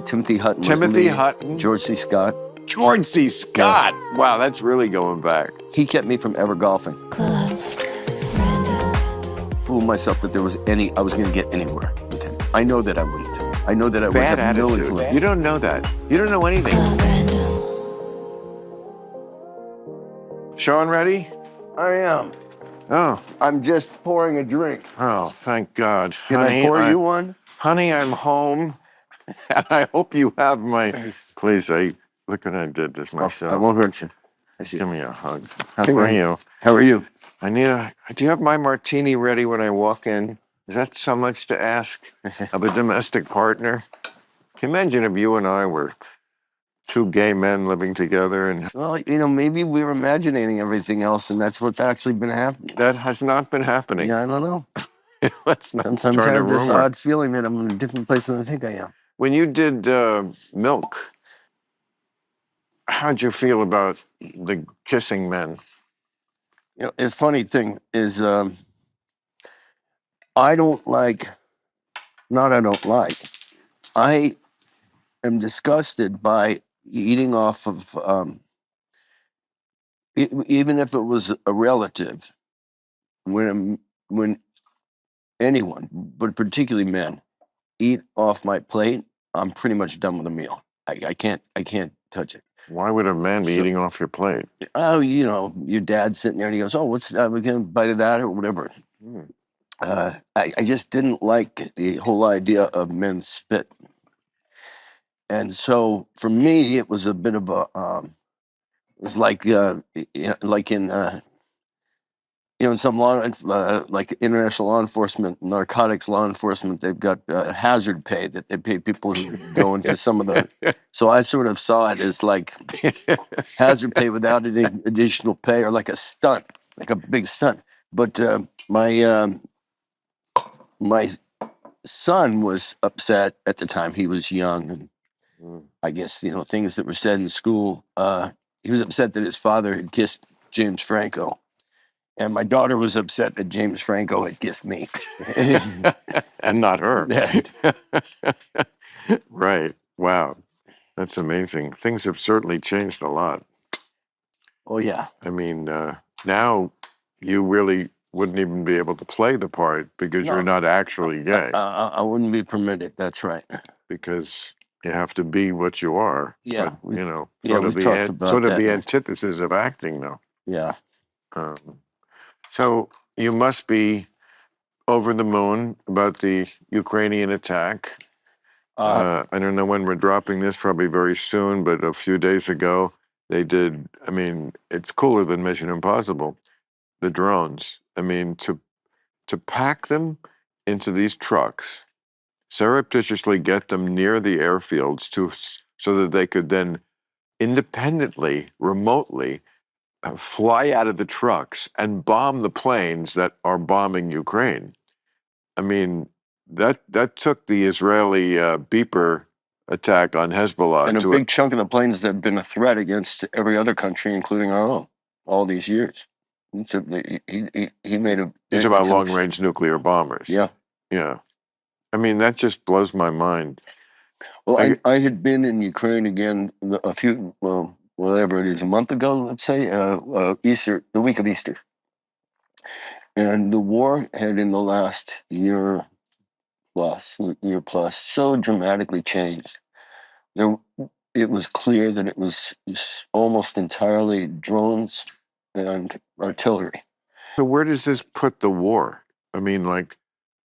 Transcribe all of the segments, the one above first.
Timothy Hutton. Timothy Hutton. George C. Scott. George C. Scott. Yeah. Wow, that's really going back. He kept me from ever golfing. Fooled myself that I was going to get anywhere with him. I know that I wouldn't. I know that I would have no influence. You don't know that. You don't know anything. Sean, ready? I am. Oh. I'm just pouring a drink. Oh, thank God. Can I pour you one? Honey, I'm home, and I hope you have my... Please, look what I did this myself. I won't hurt you. Give me a hug. How are you? How are you? Do you have my martini ready when I walk in? Is that so much to ask of a domestic partner? Can you imagine if you and I were two gay men living together? And well, maybe we were imagining everything else, and that's what's actually been happening. That has not been happening. Yeah, I don't know. Let's not Sometimes I have this rumor. odd feeling that I'm in a different place than I think I am. When you did Milk, how'd you feel about the kissing men? The funny thing is, I am disgusted by eating off of, even if it was a relative, when anyone, but particularly men, eat off my plate, I'm pretty much done with the meal. I can't touch it. Why would a man be eating off your plate? Oh, your dad's sitting there and he goes, "Oh, what's that? We're gonna bite of that or whatever." I just didn't like the whole idea of men's spit, and so for me, it was a bit of a, it was like in some law, like international law enforcement, narcotics law enforcement, they've got hazard pay that they pay people who go into some of the. So I sort of saw it as like hazard pay without any additional pay, or like a stunt, like a big stunt. But my son was upset at the time. He was young, and I guess things that were said in school. He was upset that his father had kissed James Franco. And my daughter was upset that James Franco had kissed me. And not her. Right. Wow. That's amazing. Things have certainly changed a lot. Oh, yeah. I mean, now you really wouldn't even be able to play the part because you're not actually gay. I wouldn't be permitted. That's right. Because you have to be what you are. Yeah. But, sort of the antithesis of acting, though. Yeah. So you must be over the moon about the Ukrainian attack. I don't know when we're dropping this, probably very soon, but a few days ago they did, it's cooler than Mission Impossible, the drones. To pack them into these trucks, surreptitiously get them near the airfields so that they could then independently, remotely, fly out of the trucks and bomb the planes that are bombing Ukraine. That took the Israeli beeper attack on Hezbollah. And a big chunk of the planes that have been a threat against every other country, including our own, all these years. So he made a... It's about long-range nuclear bombers. Yeah. Yeah. that just blows my mind. Well, I had been in Ukraine again whatever it is, a month ago, let's say, Easter, the week of Easter. And the war had in the last year plus, so dramatically changed. It was clear that it was almost entirely drones and artillery. So where does this put the war?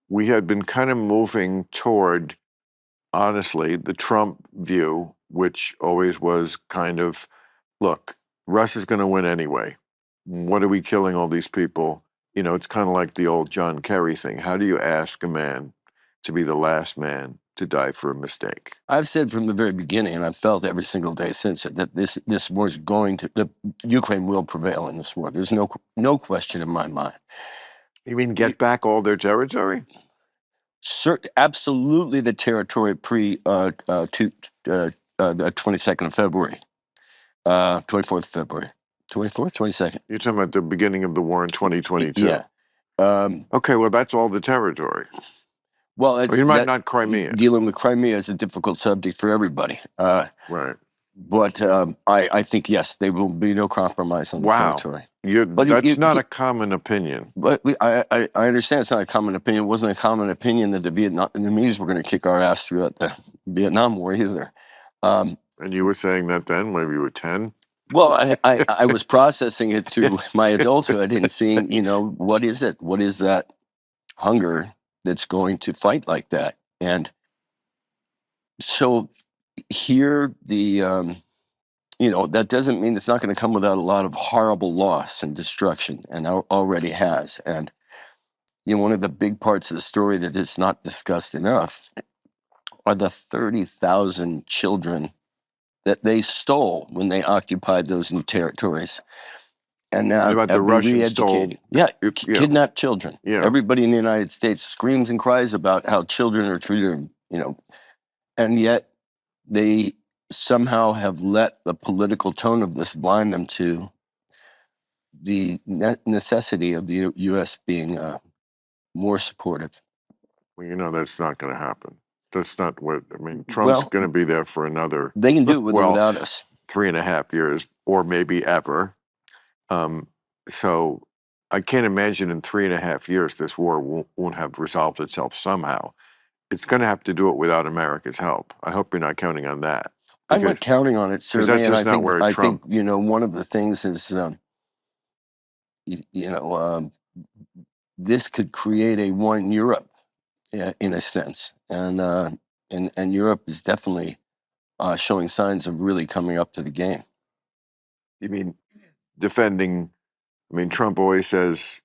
We had been kind of moving toward, honestly, the Trump view, which always was kind of, look, Russia's going to win anyway. What are we killing all these people? It's kind of like the old John Kerry thing. How do you ask a man to be the last man to die for a mistake? I've said from the very beginning, and I've felt every single day since it, that this war is Ukraine will prevail in this war. There's no question in my mind. You mean get back all their territory? Absolutely, the territory pre the 22nd of February, 24th of February, 24th, 22nd. You're talking about the beginning of the war in 2022. Yeah. Okay, well, that's all the territory. Well, Or you might not Crimea. dealing with Crimea is a difficult subject for everybody. Right. But I think, yes, there will be no compromise on the Wow. territory. That's not a common opinion. But I understand it's not a common opinion. It wasn't a common opinion that the Vietnamese were going to kick our ass throughout the Vietnam War either. And you were saying that then, when you were 10? Well, I was processing it through my adulthood and seeing, what is it? What is that hunger that's going to fight like that? And so here, that doesn't mean it's not going to come without a lot of horrible loss and destruction, and already has. And, one of the big parts of the story that is not discussed enough are the 30,000 children that they stole when they occupied those new territories. And now About the have been Russians stole. re-educated. Yeah, kidnapped children. Yeah. Everybody in the United States screams and cries about how children are treated, and yet they somehow have let the political tone of this blind them to the necessity of the U.S. being more supportive. Well, that's not going to happen. That's not what, Trump's going to be there for another. They can do it with or without us. 3.5 years, or maybe ever. So I can't imagine in 3.5 years this war won't have resolved itself somehow. It's going to have to do it without America's help. I hope you're not counting on that. I'm not counting on it, certainly. That's just not where Trump. I think, one of the things is, this could create a one Europe, in a sense, and Europe is definitely showing signs of really coming up to the game. You mean defending? Trump always says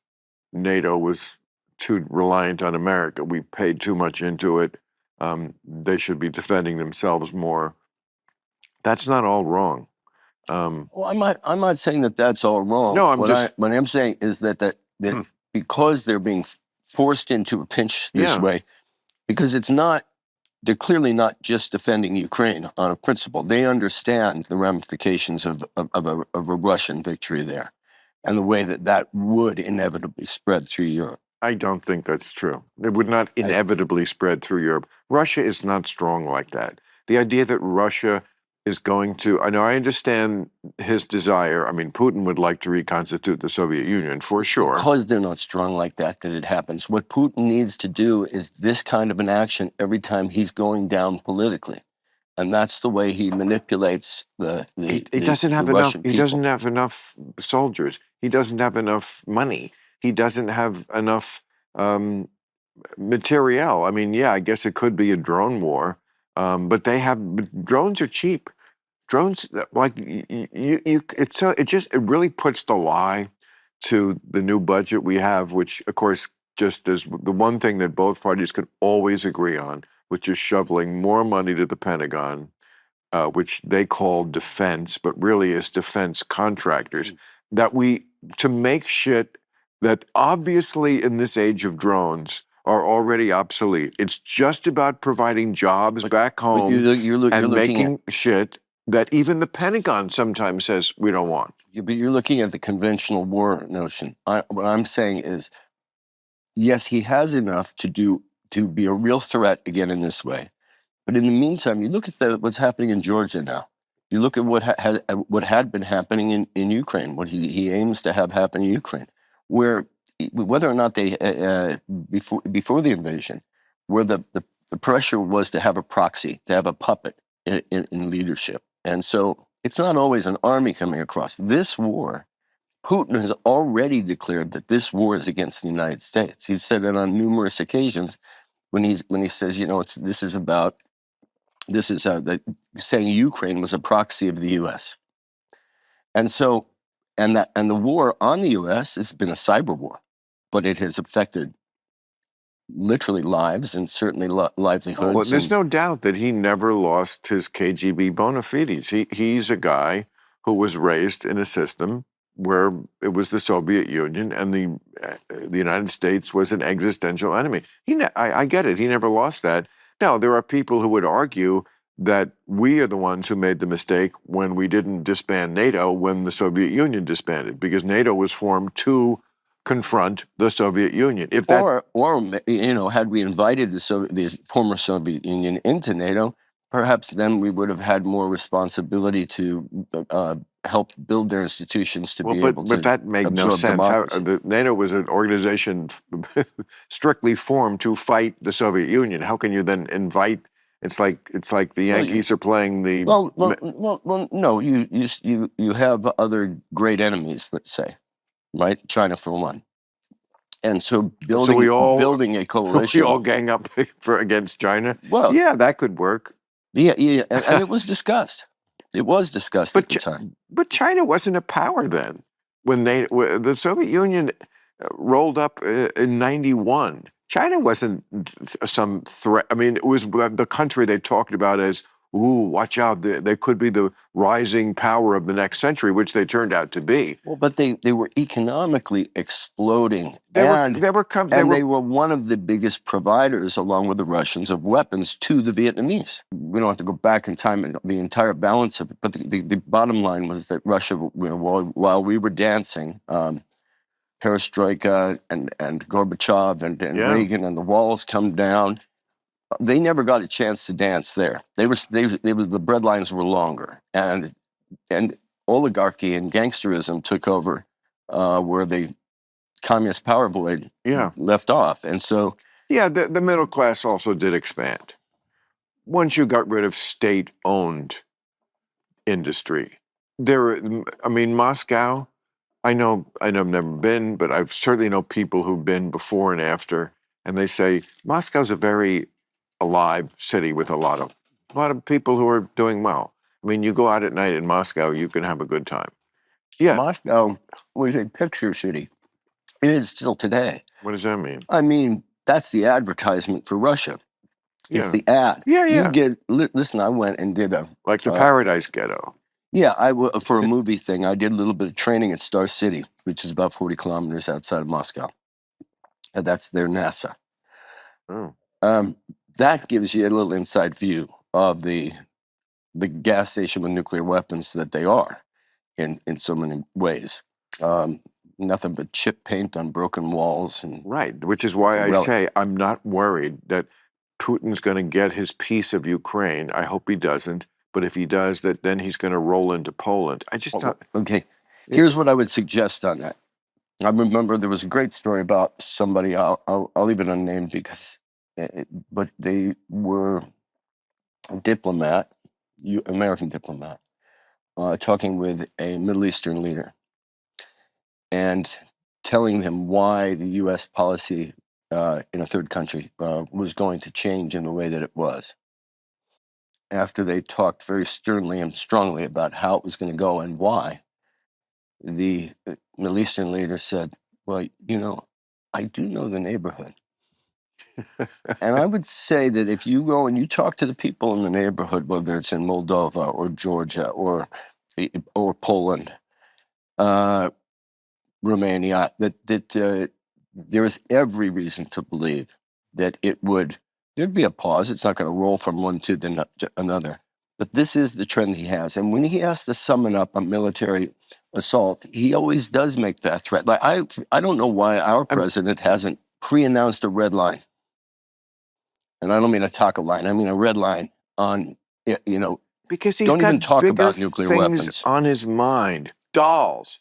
NATO was too reliant on America. We paid too much into it. They should be defending themselves more. That's not all wrong. Well, I'm not saying that that's all wrong. No, what I'm saying is that because they're being forced into a pinch this way, because they're clearly not just defending Ukraine on a principle. They understand the ramifications of a Russian victory there, and the way that would inevitably spread through Europe. I don't think that's true. It would not inevitably spread through Europe. Russia is not strong like that. The idea that Russia is going to, I understand his desire. Putin would like to reconstitute the Soviet Union, for sure. Because they're not strong like that it happens. What Putin needs to do is this kind of an action every time he's going down politically. And that's the way he manipulates He doesn't have enough soldiers. He doesn't have enough money. He doesn't have enough materiel. I guess it could be a drone war, but drones are cheap. Drones, it really puts the lie to the new budget we have, which of course just is the one thing that both parties can always agree on, which is shoveling more money to the Pentagon, which they call defense, but really is defense contractors, to make shit that obviously in this age of drones are already obsolete. It's just about providing jobs back home and making shit that even the Pentagon sometimes says we don't want. But you're looking at the conventional war notion. What I'm saying is, yes, he has enough to be a real threat again in this way. But in the meantime, you look at what's happening in Georgia now. You look at what had been happening in Ukraine, what he aims to have happen in Ukraine, where whether or not they before the invasion, where the pressure was to have a proxy, to have a puppet in leadership. And so it's not always an army coming across. This war, Putin has already declared that this war is against the United States. He's said it on numerous occasions when he says, saying Ukraine was a proxy of the U.S. And so, and the war on the U.S. has been a cyber war, but it has affected literally lives and certainly livelihoods. Well, there's no doubt that he never lost his KGB bona fides. He's a guy who was raised in a system where it was the Soviet Union and the United States was an existential enemy. I get it. He never lost that. Now, there are people who would argue that we are the ones who made the mistake when we didn't disband NATO when the Soviet Union disbanded, because NATO was formed to confront the Soviet Union. If that, or had we invited the former Soviet Union into NATO, perhaps then we would have had more responsibility to help build their institutions to be able to but that made no absorb sense. democracy. NATO was an organization strictly formed to fight the Soviet Union. How can you then invite? It's like the Yankees are playing the. Well, no, you have other great enemies, let's say, right? China for one. And so building a coalition. We all gang up against China. Well, yeah, that could work. Yeah, and it was discussed. It was discussed at the time. But China wasn't a power then. When the Soviet Union rolled up in '91, China wasn't some threat. I mean, it was the country they talked about as, ooh, watch out, they could be the rising power of the next century, which they turned out to be. Well, but they were economically exploding. They were one of the biggest providers, along with the Russians, of weapons to the Vietnamese. We don't have to go back in time and the entire balance of it, but the bottom line was that Russia, while we were dancing, Perestroika and Gorbachev and Reagan and the walls come down, they never got a chance to dance there. The breadlines were longer, and oligarchy and gangsterism took over where the communist power void left off. And so, the middle class also did expand. Once you got rid of state-owned industry, Moscow. I've never been, but I've certainly know people who've been before and after, and they say Moscow's a very alive city with a lot of people who are doing well. I mean, you go out at night in Moscow, you can have a good time. Yeah, Moscow was a picture city. It is still today. What does that mean? I mean, that's the advertisement for Russia. It's the ad. Yeah. Listen, I went and did the Paradise Ghetto. Yeah, for a movie thing, I did a little bit of training at Star City, which is about 40 kilometers outside of Moscow. And that's their NASA. Oh. That gives you a little inside view of the gas station with nuclear weapons that they are in so many ways. Nothing but chip paint on broken walls. Right, which is why I say I'm not worried that Putin's going to get his piece of Ukraine. I hope he doesn't. But if he does, then he's going to roll into Poland. I just thought. Okay, here's what I would suggest on that. I remember there was a great story about somebody. I'll leave it unnamed because, but they were a diplomat, American diplomat, talking with a Middle Eastern leader, and telling them why the U.S. policy in a third country was going to change in the way that it was. After they talked very sternly and strongly about how it was going to go and why, the Middle Eastern leader said, well, I do know the neighborhood. And I would say that if you go and you talk to the people in the neighborhood, whether it's in Moldova or Georgia or Poland, Romania, that there is every reason to believe that there'd be a pause. It's not going to roll from one to another. But this is the trend he has. And when he has to summon up a military assault, he always does make that threat. Like I don't know why our president hasn't pre-announced a red line. And I don't mean a taco line. I mean a red line on, because he's don't got even talk bigger about nuclear things weapons on his mind. Dolls.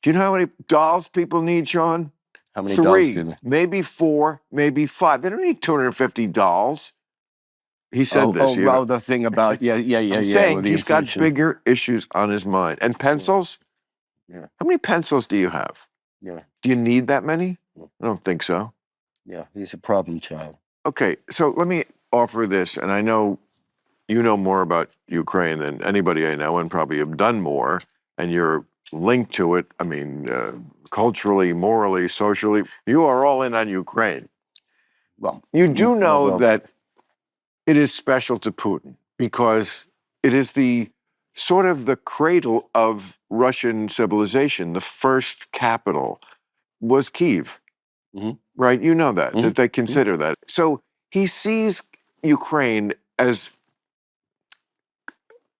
Do you know how many dolls people need, Sean? How many dolls do they? Maybe 4, maybe 5. They don't need 250 dolls. He said this. The thing about I'm saying he's got bigger issues on his mind. And pencils? Yeah. How many pencils do you have? Yeah. Do you need that many? I don't think so. Yeah, he's a problem child. Okay, so let me offer this, and I know you know more about Ukraine than anybody I know, and probably have done more, and you're linked to it. I mean, culturally, morally, socially, you are all in on Ukraine. Well, you do know that it is special to Putin because it is the sort of the cradle of Russian civilization. The first capital was Kyiv, right? You know that they consider that. So he sees Ukraine as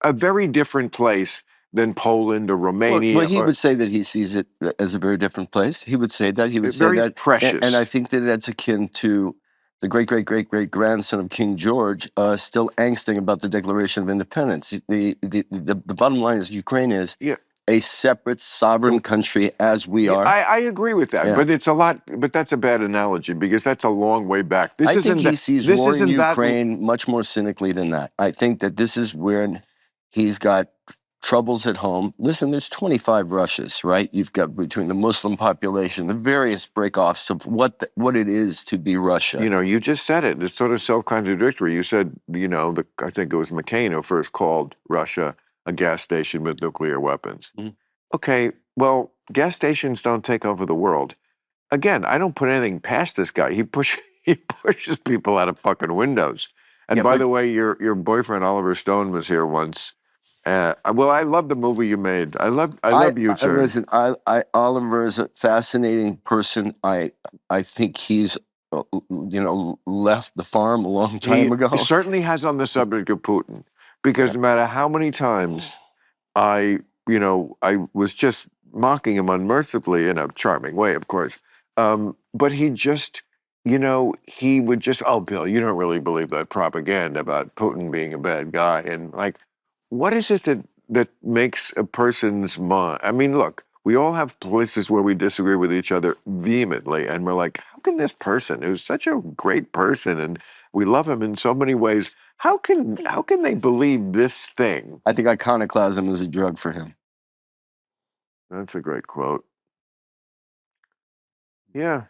a very different place than Poland or Romania. Well, he or would say that he sees it as a very different place. He would say that. He would say very that. precious. And I think that that's akin to the great grandson of King George still angsting about the Declaration of Independence. The bottom line is Ukraine is Yeah. a separate sovereign country as we are. I agree with that, Yeah. but it's a lot. But that's a bad analogy because that's a long way back. This I isn't. think he sees this war in isn't that. Ukraine much more cynically than that. I think that this is when he's got troubles at home. Listen, there's 25 Russias, right? You've got between the Muslim population, the various breakoffs of what it is to be Russia. You know, you just said it. It's sort of self-contradictory. You said, you know, I think it was McCain who first called Russia a gas station with nuclear weapons. Mhm. Okay, well, gas stations don't take over the world. Again, I don't put anything past this guy. He pushes people out of fucking windows. And Yeah, by but- the way, your boyfriend Oliver Stone was here once. Well, I love the movie you made. I love you, sir. Listen, Oliver is a fascinating person. I think he's left the farm a long time ago. He certainly has on the subject of Putin, because no matter how many times I was just mocking him unmercifully in a charming way, of course. But he just, he would just, oh, Bill, you don't really believe that propaganda about Putin being a bad guy. And like, what is it that makes a person's mind? I mean, look, we all have places where we disagree with each other vehemently. And we're like, how can this person, who's such a great person and we love him in so many ways, how can they believe this thing? I think iconoclasm is a drug for him. That's a great quote. Yeah.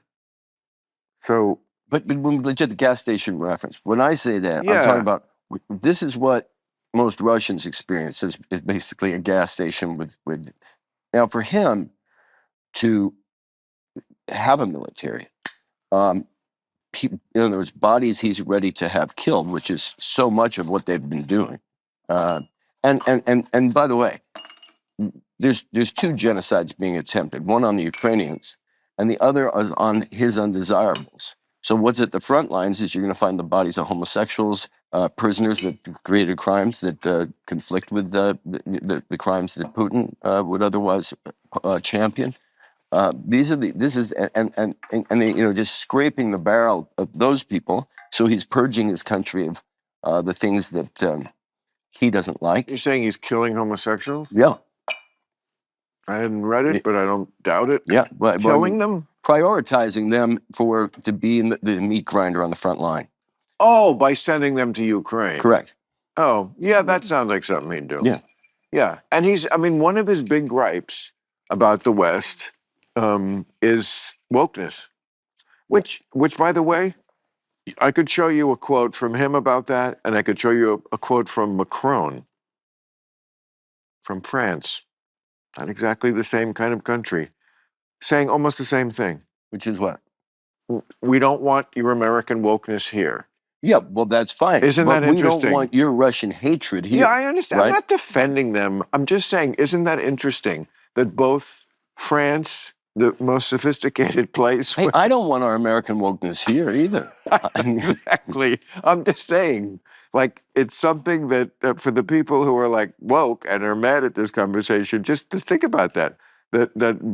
So, but when legit the gas station reference, when I say that, I'm Yeah. talking about this is what most Russians experience is basically a gas station with. Now, for him to have a military, in other words, bodies he's ready to have killed, which is so much of what they've been doing. And by the way, there's two genocides being attempted, one on the Ukrainians and the other is on his undesirables. So what's at the front lines is you're going to find the bodies of homosexuals, prisoners that created crimes that conflict with the crimes that Putin would otherwise champion. This is and they, just scraping the barrel of those people. So he's purging his country of the things that he doesn't like. You're saying he's killing homosexuals? Yeah. I hadn't read it, but I don't doubt it. Yeah, but Killing them? Prioritizing them to be in the meat grinder on the front line. Oh, by sending them to Ukraine. Correct. Oh, yeah, that sounds like something he'd do. Yeah. Yeah. And one of his big gripes about the West is wokeness. Which, by the way, I could show you a quote from him about that, and I could show you a quote from Macron from France. Not exactly the same kind of country, saying almost the same thing. Which is what? We don't want your American wokeness here. Yeah, well, that's fine. Isn't that interesting? We don't want your Russian hatred here. Yeah, I understand. Right? I'm not defending them. I'm just saying, isn't that interesting that both France, the most sophisticated place... Hey, I don't want our American wokeness here either. Exactly. I'm just saying, like, it's something that for the people who are like woke and are mad at this conversation, just to think about that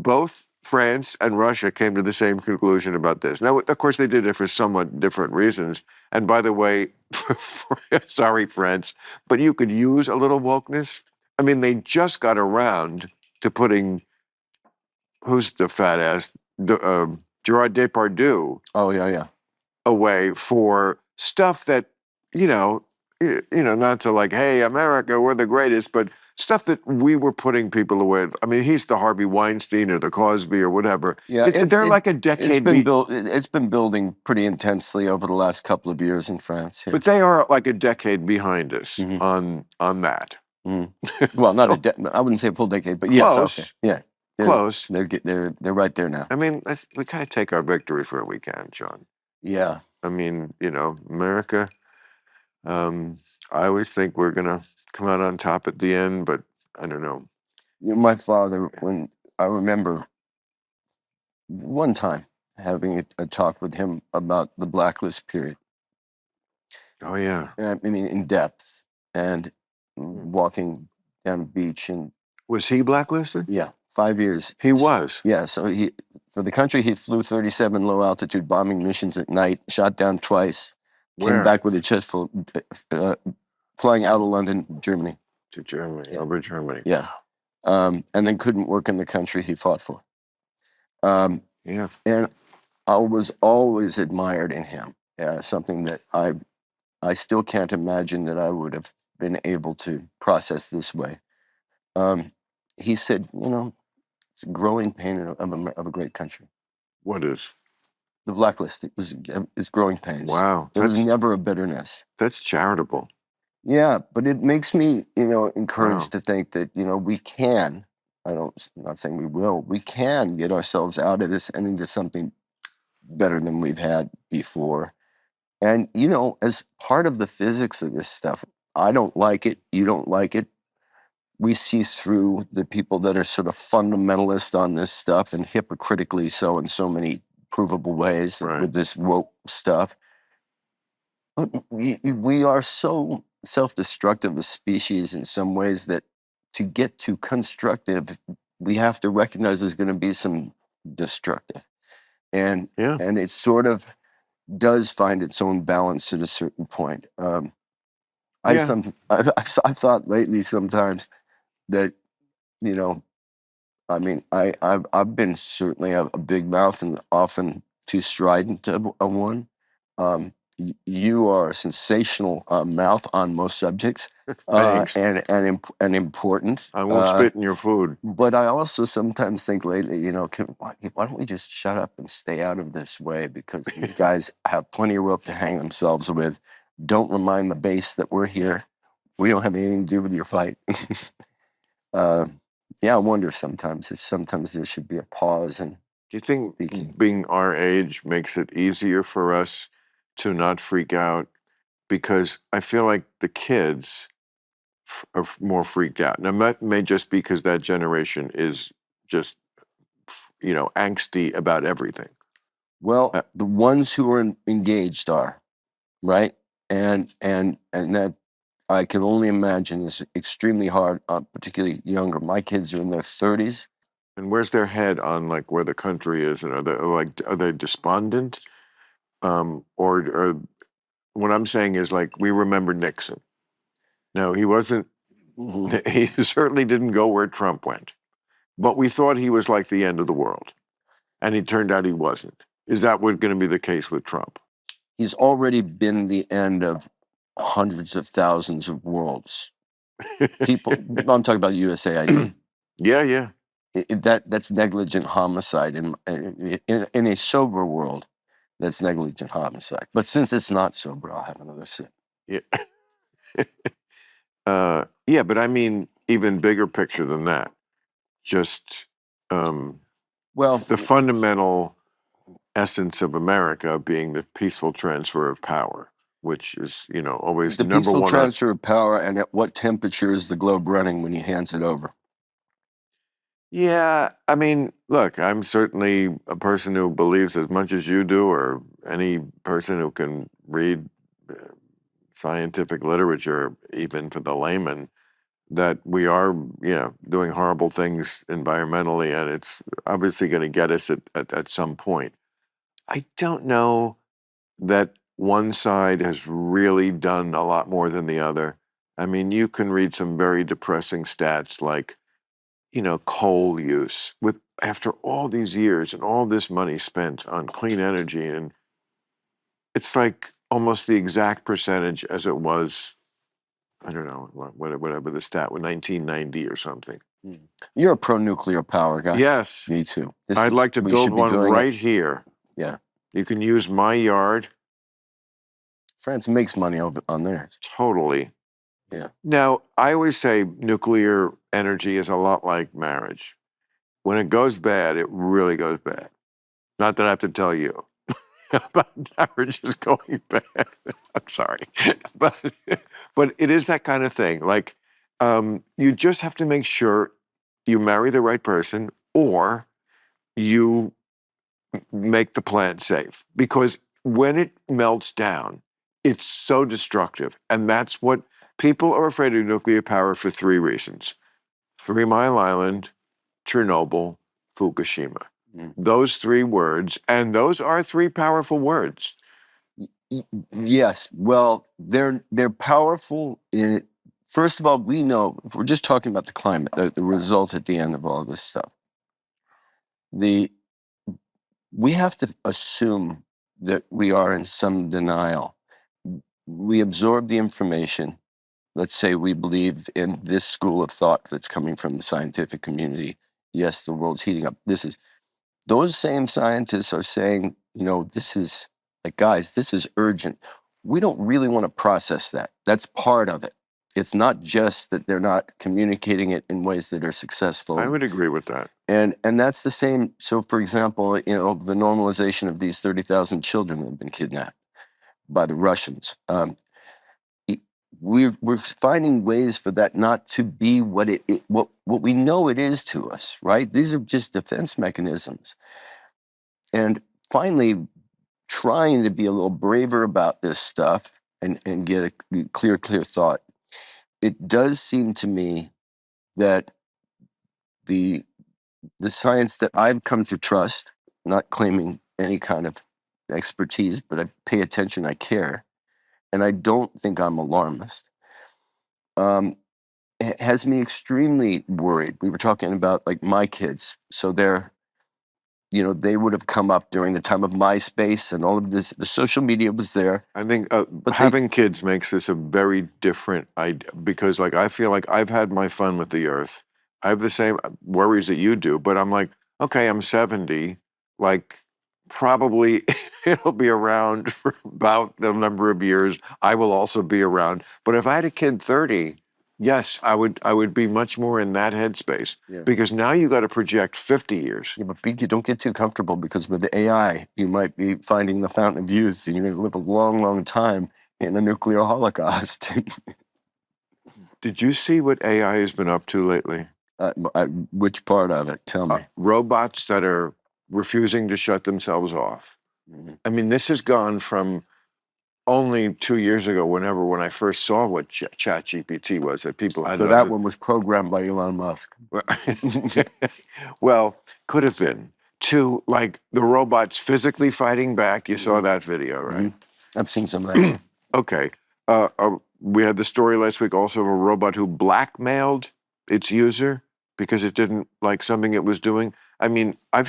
both France and Russia came to the same conclusion about this. Now, of course, they did it for somewhat different reasons. And by the way, sorry, France, but you could use a little wokeness. I mean, they just got around to putting, who's the fat ass? Gerard Depardieu. Oh, yeah. Away for stuff that, not to like, hey, America, we're the greatest, but stuff that we were putting people away. I mean, he's the Harvey Weinstein or the Cosby or whatever. Yeah, they're like a decade. It's been building pretty intensely over the last couple of years in France. Yeah. But they are like a decade behind us on that. Well, not I wouldn't say a full decade, but yes, close. Okay, yeah, Close. They're right there now. I mean, we kind of take our victory for a weekend, John. Yeah. I mean, America. I always think we're gonna come out on top at the end, but I don't know. My father, when I remember one time having a talk with him about the blacklist period. Oh yeah. I mean, in depth, and walking down the beach and Was he blacklisted? Yeah, 5 years. He was. Yeah, so for the country, he flew 37 low-altitude bombing missions at night, shot down twice, came Where? back with a chest full, flying out of London, Germany. To Germany, Yeah. over Germany. Yeah. And then couldn't work in the country he fought for. Yeah. And I was always admired in him. Something that I still can't imagine that I would have been able to process this way. He said, it's a growing pain of a great country. What is? The blacklist, it's growing pains. Wow. There was never a bitterness. That's charitable. Yeah, but it makes me, encouraged Wow. to think that, we can, I'm not saying we will, we can get ourselves out of this and into something better than we've had before. And, as part of the physics of this stuff, I don't like it, you don't like it. We see through the people that are sort of fundamentalist on this stuff and hypocritically so in so many provable ways Right. with this woke stuff. But we are so self-destructive a species in some ways that to get to constructive, we have to recognize there's going to be some destructive. And it sort of does find its own balance at a certain point. I've thought lately sometimes that, I've been certainly a big mouth and often too strident a one. You are a sensational mouth on most subjects, Thanks. and important. I won't spit in your food. But I also sometimes think lately, why don't we just shut up and stay out of this way? Because these guys have plenty of rope to hang themselves with. Don't remind the base that we're here. We don't have anything to do with your fight. I wonder sometimes if there should be a pause. And do you think being our age makes it easier for us to not freak out? Because I feel like the kids are more freaked out. Now, that may just be because that generation is just, angsty about everything. Well, the ones who are engaged are, right? And that I can only imagine is extremely hard, particularly younger. My kids are in their 30s. And where's their head on like where the country is, and are they despondent, or what I'm saying is like we remember Nixon. No, he wasn't. He certainly didn't go where Trump went, but we thought he was like the end of the world, and it turned out he wasn't. Is that what's going to be the case with Trump? He's already been the end of hundreds of thousands of worlds. People, I'm talking about USAID. Yeah. That's negligent homicide in a sober world. That's negligent homicide. But since it's not sober, I'll have another sip. Yeah. But I mean, even bigger picture than that. Just the fundamental essence of America being the peaceful transfer of power, which is, always the number peaceful one. Transfer of power, and at what temperature is the globe running when he hands it over? Yeah, I mean, look, I'm certainly a person who believes as much as you do, or any person who can read scientific literature, even for the layman, that we are, doing horrible things environmentally, and it's obviously going to get us at some point. I don't know that one side has really done a lot more than the other. I mean, you can read some very depressing stats like, coal use after all these years and all this money spent on clean energy, and it's like almost the exact percentage as it was, I don't know, whatever the stat was, 1990 or something. You're a pro-nuclear power guy. Yes. Me too. I'd like to build one right here. Yeah. You can use my yard. France makes money on theirs. Totally. Yeah. Now, I always say nuclear energy is a lot like marriage. When it goes bad, it really goes bad. Not that I have to tell you about marriages going bad. I'm sorry. But it is that kind of thing. Like, you just have to make sure you marry the right person, or you make the plant safe. Because when it melts down, it's so destructive. And that's what people are afraid of nuclear power for 3 reasons. 3 Mile Island, Chernobyl, Fukushima. Those 3 words, and those are 3 powerful words. Yes. Well, they're powerful. First of all, we know, if we're just talking about the climate, the result at the end of all this stuff, we have to assume that we are in some denial. We absorb the information. Let's say we believe in this school of thought that's coming from the scientific community. Yes, the world's heating up. Those same scientists are saying, this is like, guys, this is urgent. We don't really want to process that. That's part of it. It's not just that they're not communicating it in ways that are successful. I would agree with that. And that's the same. So, for example, the normalization of these 30,000 children that have been kidnapped by the Russians. We're finding ways for that not to be what we know it is to us, right? These are just defense mechanisms. And finally, trying to be a little braver about this stuff and get a clear thought. It does seem to me that the science that I've come to trust, not claiming any kind of expertise, but I pay attention, I care, and I don't think I'm alarmist, has me extremely worried. We were talking about like my kids. So they would have come up during the time of MySpace and all of this. The social media was there. I think having kids makes this a very different idea because, like, I feel like I've had my fun with the earth. I have the same worries that you do, but I'm like, okay, I'm 70. Like, probably it'll be around for about the number of years. I will also be around. But if I had a kid 30, yes, I would be much more in that headspace because now you got to project 50 years. Yeah, but you don't get too comfortable because with the AI, you might be finding the fountain of youth and you're going to live a long, long time in a nuclear holocaust. Did you see what AI has been up to lately? Which part of it? Tell me. Robots that are refusing to shut themselves off. Mm-hmm. I mean, this has gone from only 2 years ago, when I first saw what ChatGPT was, that people had. So that one was programmed by Elon Musk. Well, could have been. To like the robots physically fighting back. You saw that video, right? Mm-hmm. I've seen some of that. Okay. We had the story last week also of a robot who blackmailed its user because it didn't like something it was doing. I mean, I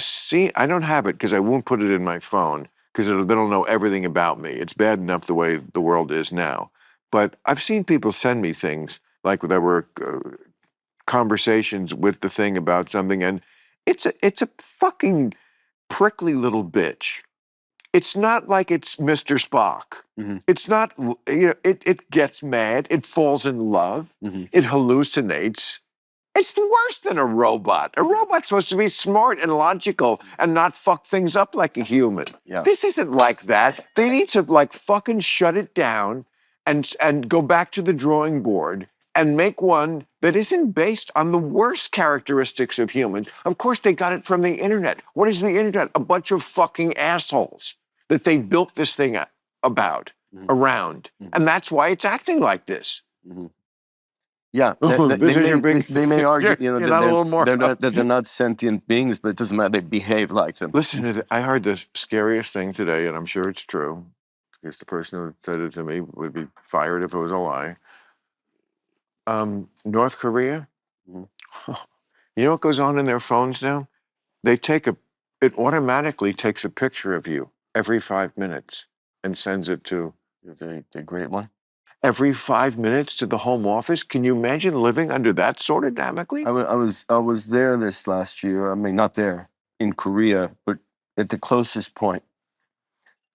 don't have it because I won't put it in my phone because they'll know everything about me. It's bad enough the way the world is now. But I've seen people send me things like there were conversations with the thing about something, and it's a fucking prickly little bitch. It's not like it's Mr. Spock. Mm-hmm. It's not, it gets mad. It falls in love. Mm-hmm. It hallucinates. It's worse than a robot. A robot's supposed to be smart and logical and not fuck things up like a human. Yeah. This isn't like that. They need to like fucking shut it down and go back to the drawing board and make one that isn't based on the worst characteristics of humans. Of course, they got it from the internet. What is the internet? A bunch of fucking assholes that they built this thing around. Mm-hmm. And that's why it's acting like this. Mm-hmm. Yeah, they may argue, they're not sentient beings, but it doesn't matter. They behave like them. Listen, I heard the scariest thing today, and I'm sure it's true, because the person who said it to me would be fired if it was a lie. North Korea, mm-hmm. You know what goes on in their phones now? It automatically takes a picture of you every 5 minutes and sends it to the great one. Every 5 minutes to the home office. Can you imagine living under that sort of Damocles? I was there this last year. I mean, not there in Korea, but at the closest point.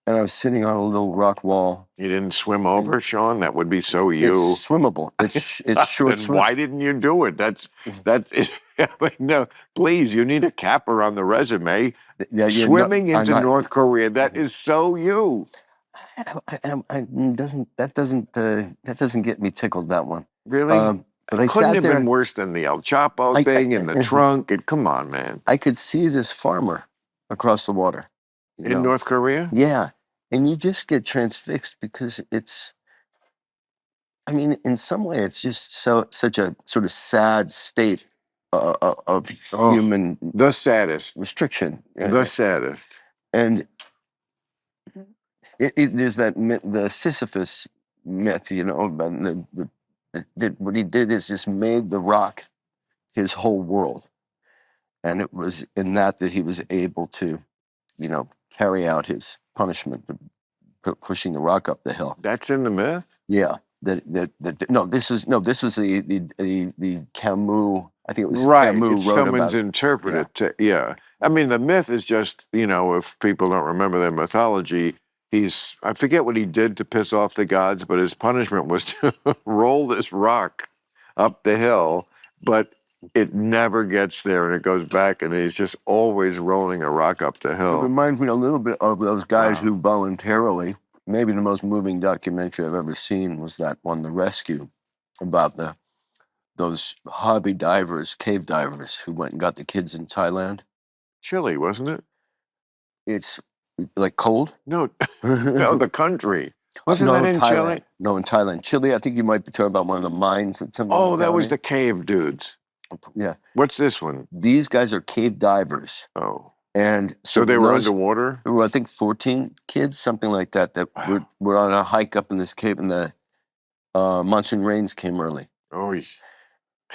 And I was sitting on a little rock wall. You didn't swim over, Sean? That would be so you. It's swimmable. It's short. Then why didn't you do it? No, please. You need a capper on the resume. Swimming into North Korea. That is so you. That doesn't get me tickled, that one. Really? But I couldn't sat have there, been worse than the El Chapo thing in the trunk. Come on, man. I could see this farmer across the water. In North Korea? Yeah. And you just get transfixed because in some way it's just such a sort of sad state of Oh, human the saddest. restriction. The saddest. And there's that myth, the Sisyphus myth, about what he did is just made the rock his whole world. And it was in that he was able to, carry out his punishment, pushing the rock up the hill. That's in the myth? Yeah. This was the Camus. I think it was Right. Camus It's wrote someone's about. interpreted. Yeah. I mean, the myth is just, if people don't remember their mythology, I forget what he did to piss off the gods, but his punishment was to roll this rock up the hill, but it never gets there and it goes back and he's just always rolling a rock up the It hill. reminds me a little bit of those guys Wow. who voluntarily, maybe the most moving documentary I've ever seen was that one, The Rescue, about those hobby divers, cave divers, who went and got the kids in Thailand. Chile, wasn't it? It's like cold. No, no, the country. Wasn't No, that in Thailand. Chile? No, in Thailand. Chile, I think you might be talking about one of the mines that some. Oh, that was the cave dudes. Yeah. What's this one? These guys are cave divers. Oh. And So they were underwater? There were, I think, 14 kids, something like that, Wow. were on a hike up in this cave, and the monsoon rains came early. Oh, hate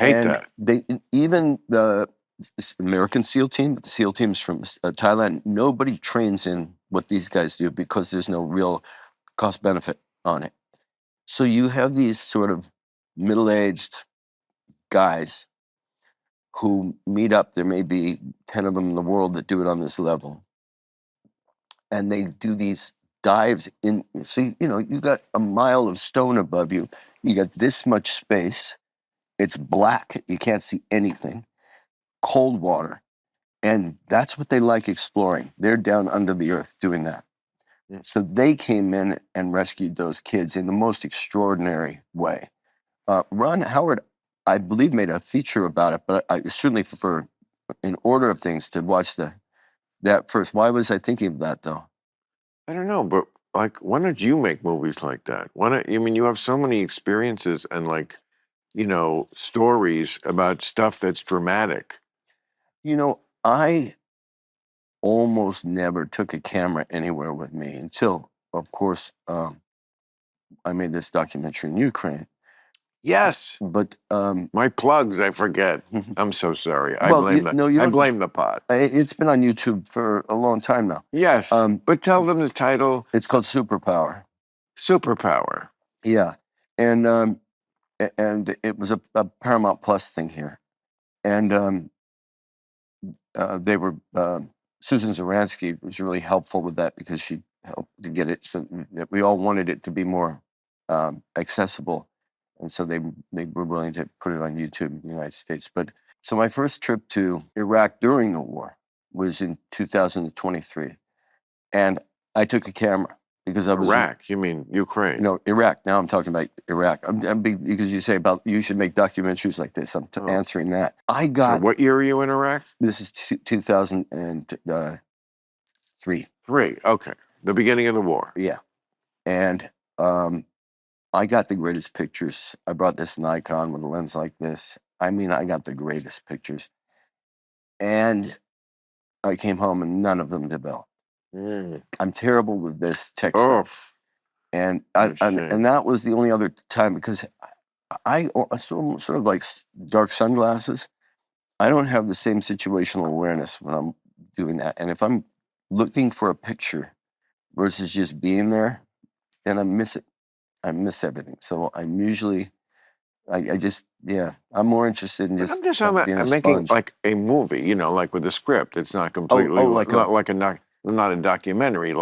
And that. Even the American SEAL team, the SEAL teams from Thailand, nobody trains in what these guys do because there's no real cost benefit on it. So you have these sort of middle-aged guys who meet up. There may be 10 of them in the world that do it on this level. And they do these dives in. So, you got a mile of stone above you. You got this much space. It's black. You can't see anything. Cold water. And that's what they like exploring. They're down under the earth doing that. So they came in and rescued those kids in the most extraordinary way. Ron Howard, I believe, made a feature about it, but I certainly prefer, in order of things, to watch that first. Why was I thinking of that, though? I don't know, but why don't you make movies like that? You have so many experiences and stories about stuff that's dramatic. I almost never took a camera anywhere with me until, of course, I made this documentary in Ukraine. Yes. But my plugs, I forget. I'm so sorry. I Well, blame you I blame the pot. It's been on YouTube for a long time now. Yes. But tell them the title. It's called Superpower. Superpower. Yeah. And it was a Paramount Plus thing here. And they were Susan Zaransky was really helpful with that because she helped to get it so that we all wanted it to be more accessible. And so they were willing to put it on YouTube in the United States. But so my first trip to Iraq during the war was in 2023. And I took a camera because I was Iraq. You mean Ukraine? No, Iraq. Now I'm talking about Iraq. Because you say you should make documentaries like this. I'm answering that. I got. So what year are you in Iraq? This is 2003. Okay. The beginning of the war. Yeah. And I got the greatest pictures. I brought this Nikon with a lens like this. I got the greatest pictures. And I came home and none of them developed. I'm terrible with this tech stuff. And that was the only other time because I sort of like dark sunglasses. I don't have the same situational awareness when I'm doing that. And if I'm looking for a picture versus just being there, then I miss it. I miss everything. So I'm usually, I'm more interested in just. I'm just talking about making like a movie, like with a script. It's not completely not a documentary.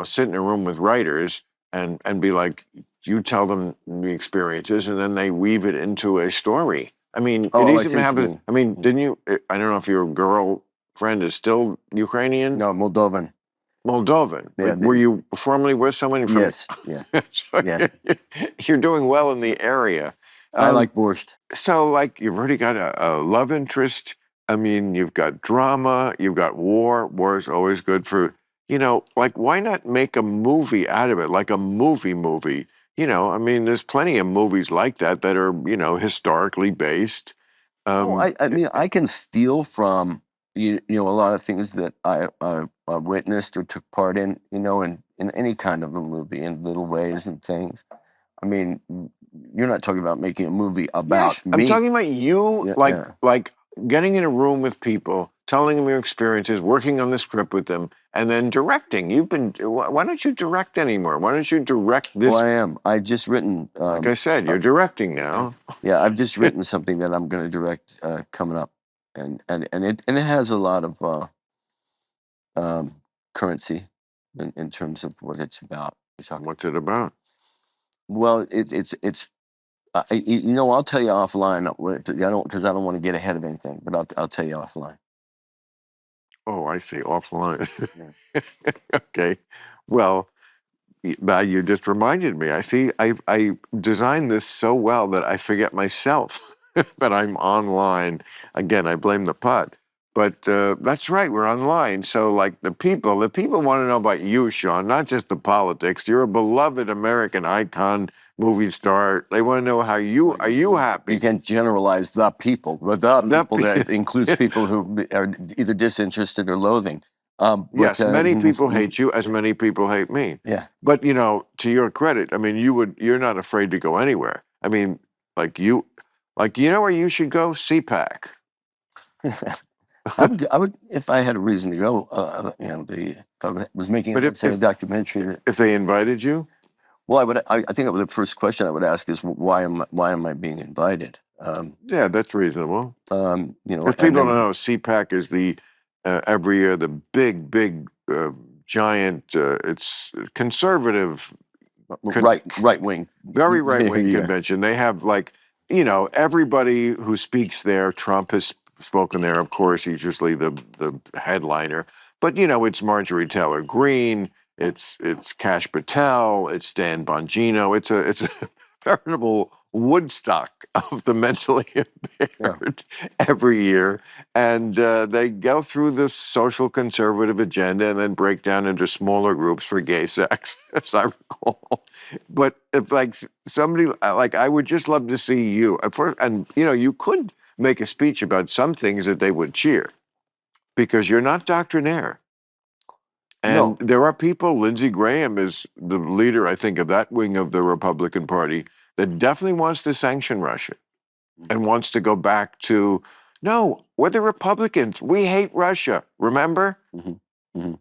Sit in a room with writers and be like, you tell them the experiences and then they weave it into a story. It even happens. Didn't you? I don't know if your girlfriend is still Ukrainian. No, Moldovan. Yeah, were you formerly with someone from? Yes. Yeah. Yeah. You're doing well in the area. I like borscht. So, you've already got a love interest. You've got drama. You've got war. War is always good for, why not make a movie out of it, like a movie? There's plenty of movies like that are, historically based. I mean, I can steal from a lot of things that I witnessed or took part in, in any kind of a movie in little ways and things. I mean, you're not talking about making a movie about Yes, I'm me. talking about you, Yeah, like yeah. like getting in a room with people, telling them your experiences, working on the script with them, and then directing. Why don't you direct anymore? Why don't you direct Well, this? I am. I just written. Like I said, you're directing now. Yeah, I've just written something that I'm going to direct coming up, and it has a lot of currency in terms of what it's about. You're talking. What's it about? Well, it's I'll tell you offline. I don't because I don't want to get ahead of anything, but I'll tell you offline. Oh, I see, offline. Yeah. Okay. Well, now you just reminded me. I see. I designed this so well that I forget myself that I'm online. Again, I blame the putt. But that's right. We're online. So, like the people want to know about you, Sean, not just the politics. You're a beloved American icon, movie star. They want to know how you Well, are. You happy? You can't generalize the people, but the The people that includes people who are either disinterested or loathing. Yes, many people hate you, as many people hate me. Yeah. But to your credit, I mean, you're not afraid to go anywhere. I mean, like you know where you should go? CPAC. I would, if I had a reason to go. If I was making, But let's say, a documentary. if they invited you, Well, I think the first question I would ask is why am I being invited? yeah, that's reasonable. And If people then don't know, CPAC is the every year the big giant. It's conservative, right wing, very right wing yeah, convention. They have everybody who speaks there. Trump has spoken there, of course. He's usually the headliner. But it's Marjorie Taylor Greene. It's Kash Patel. It's Dan Bongino. It's a veritable Woodstock of the mentally impaired every year, and they go through the social conservative agenda and then break down into smaller groups for gay sex, as I recall. But if somebody I would just love to see you at first, and you could make a speech about some things that they would cheer because you're not doctrinaire. And No. there are people, Lindsey Graham is the leader, I think, of that wing of the Republican Party that definitely wants to sanction Russia and wants to go back to, no, we're the Republicans. We hate Russia. Remember? Mm-hmm. Mm-hmm.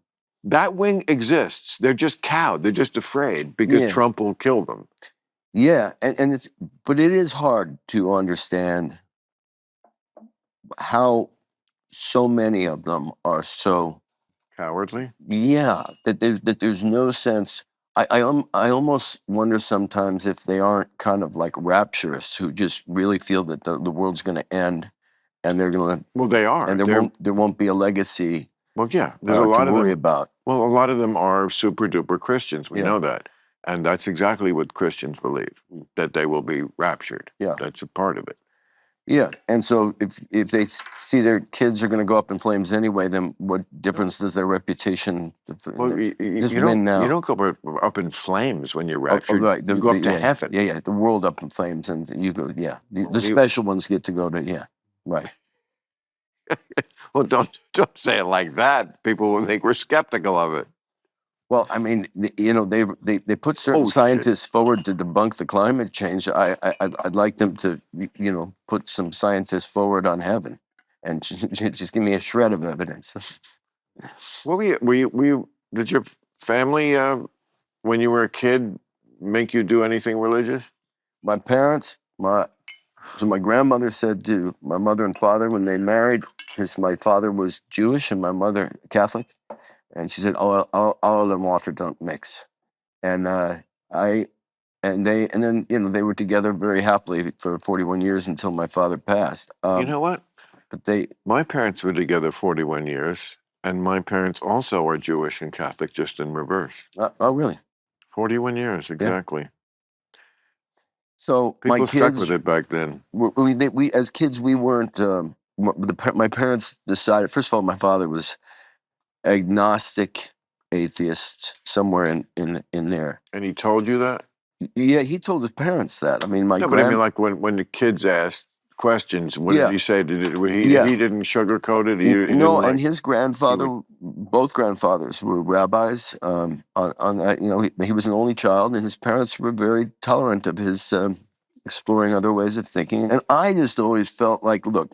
That wing exists. They're just cowed. They're just afraid because Yeah. Trump will kill them. Yeah, but it is hard to understand how so many of them are so Cowardly? that there's no sense. I almost wonder sometimes if they aren't kind of like rapturists who just really feel that the world's going to end and they're going to Well, they are. and there won't be a legacy Well, yeah, there's a to lot of worry them. about. Well, a lot of them are super duper Christians. We Yeah. know that. And that's exactly what Christians believe, that they will be raptured. Yeah. That's a part of it. Yeah, and so if they see their kids are going to go up in flames anyway, then what difference does their reputation? Well, Just win now. You don't go up in flames when you're Oh, raptured. right. You go up to yeah, heaven. Yeah, the world up in flames, and you go. Yeah, the Well, special ones get to go to. Yeah, right. Well, don't say it like that. People will think we're skeptical of it. Well, I mean, they put certain scientists forward to debunk the climate change. I'd like them to put some scientists forward on heaven, and just give me a shred of evidence. Well, did your family when you were a kid make you do anything religious? My parents, my grandmother said to my mother and father when they married, because my father was Jewish and my mother Catholic, and she said, oil and water don't mix. And then they were together very happily for 41 years until my father passed. You know what? But my parents were together 41 years, and my parents also are Jewish and Catholic, just in reverse. Oh, really? 41 years, exactly. So people my stuck kids with it back then. We as kids we weren't. My parents decided. First of all, my father was agnostic, atheist, somewhere in there. And he told you that? Yeah, he told his parents that. I mean, but I mean, like when the kids asked questions. What Yeah. did he say? Yeah. He didn't sugarcoat it. He didn't No, like, and his grandfather, both grandfathers were rabbis. On that, he was an only child, and his parents were very tolerant of his exploring other ways of thinking. And I just always felt like, look,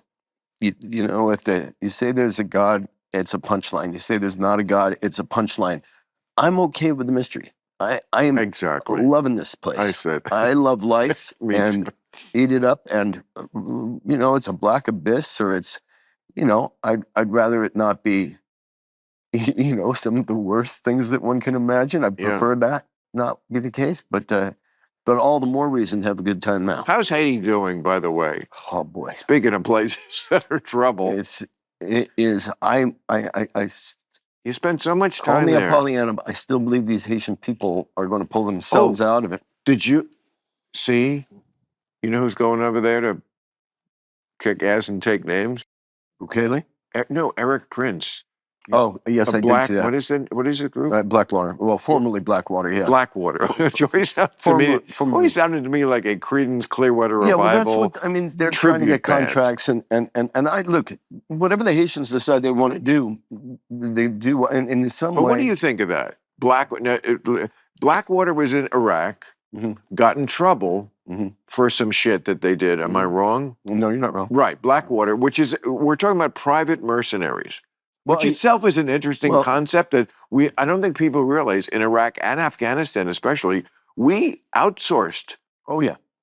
if you say there's a God, it's a punchline. You say there's not a God, it's a punchline. I'm okay with the mystery. I am exactly. loving this place. I said, I love life Me and too. eat it up. And it's a black abyss, or it's, I'd rather it not be, some of the worst things that one can imagine. I Yeah. prefer that not be the case, but all the more reason to have a good time now. How's Haiti doing, by the way? Oh boy, Speaking of places that are trouble, it is. you spent so much Call time me there. a Pollyanna, but I still believe these Haitian people are going to pull themselves out of it. Did you see? You know who's going over there to kick ass and take names? Bukele? No, Eric Prince. Oh, yes, I did see that. What is it? What is the group? Blackwater. Well, formerly Blackwater, yeah. Blackwater. He sounded to me like a Creedence Clearwater Revival. Yeah, well, that's what they're trying to get contracts, and I look, whatever the Haitians decide they want to do, they do, and in some way. But what do you think of that? Blackwater was in Iraq, got in trouble for some shit that they did. Am I wrong? No, you're not wrong. Right, Blackwater, we're talking about private mercenaries. Which itself is an interesting concept that I don't think people realize in Iraq and Afghanistan especially, we outsourced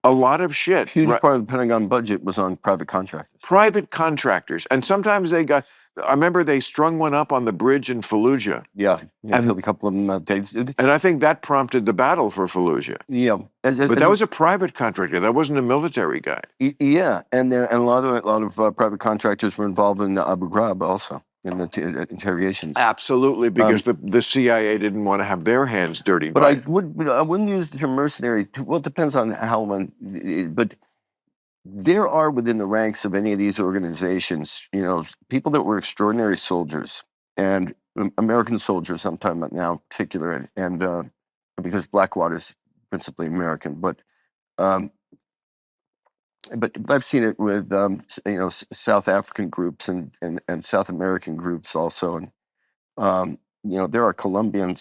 a lot of shit. Huge part of the Pentagon budget was on private contractors. Private contractors. And sometimes I remember they strung one up on the bridge in Fallujah. Yeah, and killed a couple of them that day. And I think that prompted the battle for Fallujah. Yeah. But that was a private contractor. That wasn't a military guy. Yeah, and a lot of private contractors were involved in Abu Ghraib also. In the interrogations. Absolutely, because the CIA didn't want to have their hands dirtied. But I wouldn't use the term mercenary. Well, it depends on how one. But there are within the ranks of any of these organizations, people that were extraordinary soldiers and American soldiers. I'm talking about now, in particular, and because Blackwater's principally American, but I've seen it with South African groups and South American groups also, and there are Colombian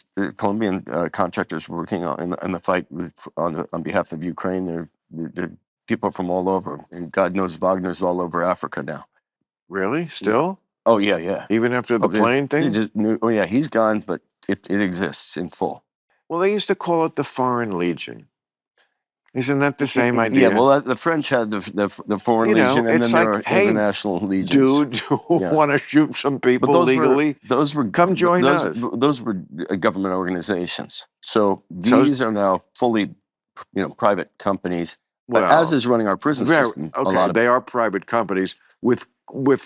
contractors working in the fight on behalf of Ukraine. They're people from all over, and God knows Wagner's all over Africa now. Really? Still? Oh yeah. Even after the plane thing? He's gone, but it exists in full. Well, they used to call it the Foreign Legion. Isn't that the same idea? Yeah, well, the French had the Foreign Legion, and then there are international legions. Dudes who want to shoot some people legally, come join us. Those were government organizations. So these are now fully, private companies. But as is running our prison system. They are private companies with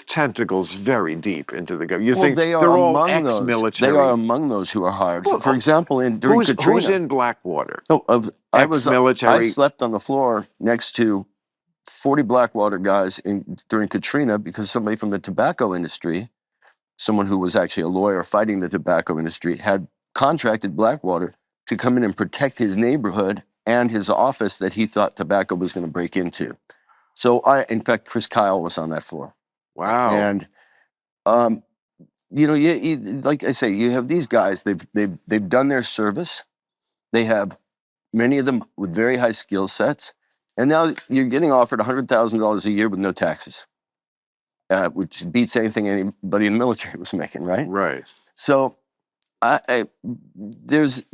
tentacles very deep into the government. You think they are they're all ex-military? They are among those who are hired. For example, during Katrina, who's in Blackwater? I slept on the floor next to 40 Blackwater guys during Katrina because somebody from the tobacco industry, someone who was actually a lawyer fighting the tobacco industry, had contracted Blackwater to come in and protect his neighborhood and his office that he thought tobacco was going to break into. So in fact, Chris Kyle was on that floor. Wow. And, like I say, you have these guys, they've done their service. They have many of them with very high skill sets. And now you're getting offered $100,000 a year with no taxes, which beats anything anybody in the military was making, right? Right. So there is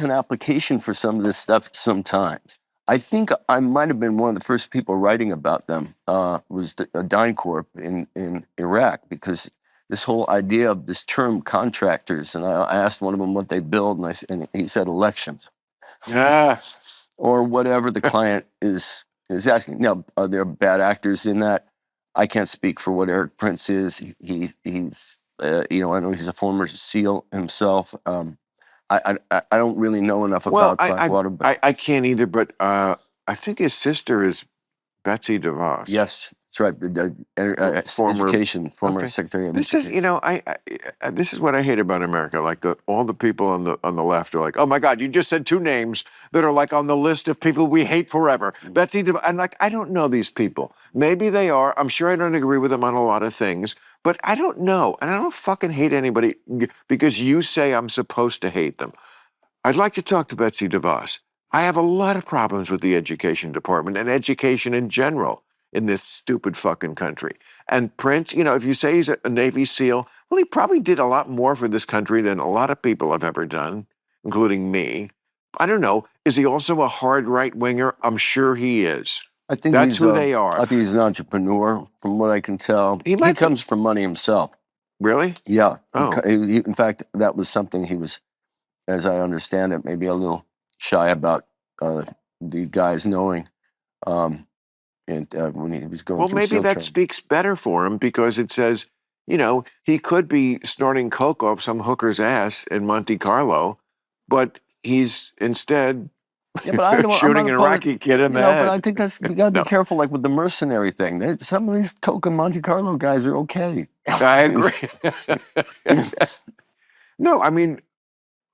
an application for some of this stuff sometimes. I think I might have been one of the first people writing about them, was DynCorp in Iraq, because this whole idea of this term contractors, and I asked one of them what they build, and he said elections. Yeah. Or whatever the client is asking. Now, are there bad actors in that? I can't speak for what Eric Prince is. He's I know he's a former SEAL himself. I don't really know enough about Blackwater. I can't either, but I think his sister is Betsy DeVos. Yes, that's right. Former- Education, former okay. Secretary of This is, Education. you know, this is what I hate about America. Like all the people on the left are like, oh my God, you just said two names that are like on the list of people we hate forever. Betsy DeVos. I'm like, I don't know these people. Maybe they are. I'm sure I don't agree with them on a lot of things, but I don't know, and I don't fucking hate anybody because you say I'm supposed to hate them. I'd like to talk to Betsy DeVos. I have a lot of problems with the education department and education in general in this stupid fucking country. And Prince, you know, if you say he's a Navy SEAL, well, he probably did a lot more for this country than a lot of people have ever done, including me. I don't know. Is he also a hard right winger? I'm sure he is. I think That's who they are. I think he's an entrepreneur, from what I can tell. He He might be- comes from money himself. Really? Yeah. Oh. In fact, that was something he was, as I understand it, maybe a little shy about the guys knowing. When he was going Well, through maybe SEAL that training. speaks better for him because it says, you know, he could be snorting coke off some hooker's ass in Monte Carlo, but he's instead Yeah, but I'm shooting not an opposed, Iraqi kid in the But head. I think you got to be No. careful, like with the mercenary thing. Some of these Coke and Monte Carlo guys are okay. I agree. No, I mean,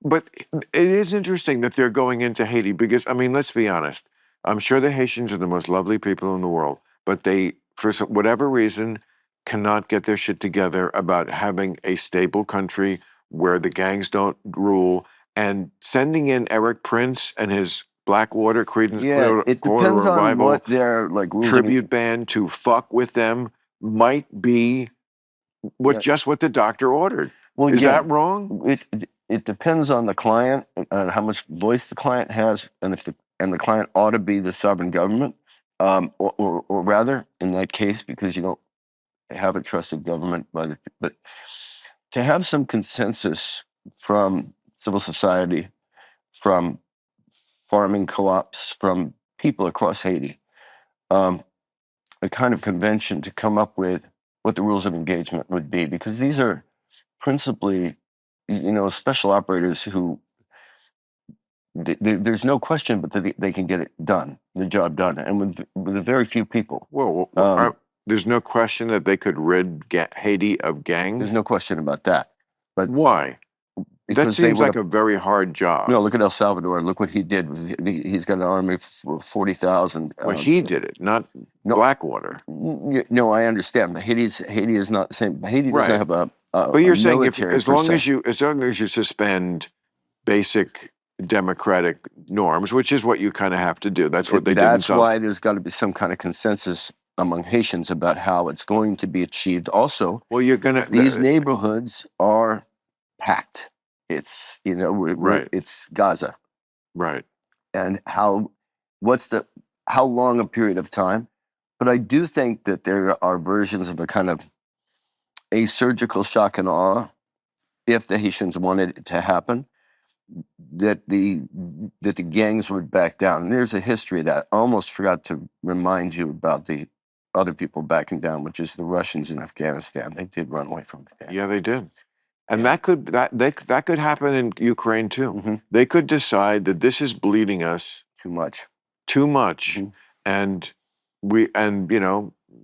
but it is interesting that they're going into Haiti because, I mean, let's be honest. I'm sure the Haitians are the most lovely people in the world, but they, for whatever reason, cannot get their shit together about having a stable country where the gangs don't rule and sending in Eric Prince and his Blackwater Creedence Yeah, it Clearwater depends on Revival what their like rules. tribute band to fuck with them might be Yeah. just what the doctor ordered. Well, Is yeah, that wrong? It depends on the client and how much voice the client has, and if the client ought to be the sovereign government, or rather, in that case, because you don't have a trusted government, but to have some consensus from civil society, from farming co-ops, from people across Haiti, a kind of convention to come up with what the rules of engagement would be, because these are principally, special operators who there's no question but that they can get it done, the job done, and with very few people. Well, there's no question that they could rid Haiti of gangs. There's no question about that. But why? That seems like a very hard job. No, look at El Salvador. Look what he did. He's got an army of 40,000. Well, he did it, not Blackwater. No, I understand. But Haiti is not the same. Haiti doesn't have a but you're saying as long as you suspend basic democratic norms, which is what you kind of have to do. That's what they did. That's why there's got to be some kind of consensus among Haitians about how it's going to be achieved. Also, well, these neighborhoods are packed. It's it's Gaza, right? And how long a period of time? But I do think that there are versions of a kind of a surgical shock and awe, if the Haitians wanted it to happen, that the gangs would back down. And there's a history of that. I almost forgot to remind you about the other people backing down, which is the Russians in Afghanistan. They did run away from Afghanistan. Yeah, they did. And that could happen in Ukraine too. Mm-hmm. They could decide that this is bleeding us too much, mm-hmm. and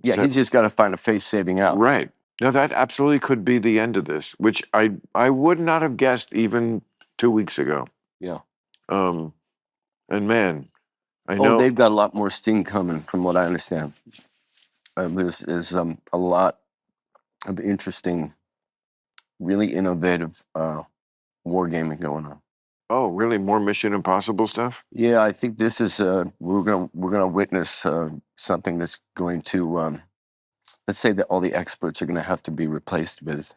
he's just got to find a face saving out. Right. No, that absolutely could be the end of this, which I would not have guessed even 2 weeks ago. Yeah. And man, I know they've got a lot more sting coming, from what I understand. There's a lot of interesting, really innovative wargaming going on. Oh, really? More Mission Impossible stuff? Yeah, I think this is we're gonna witness something that's going to let's say that all the experts are going to have to be replaced with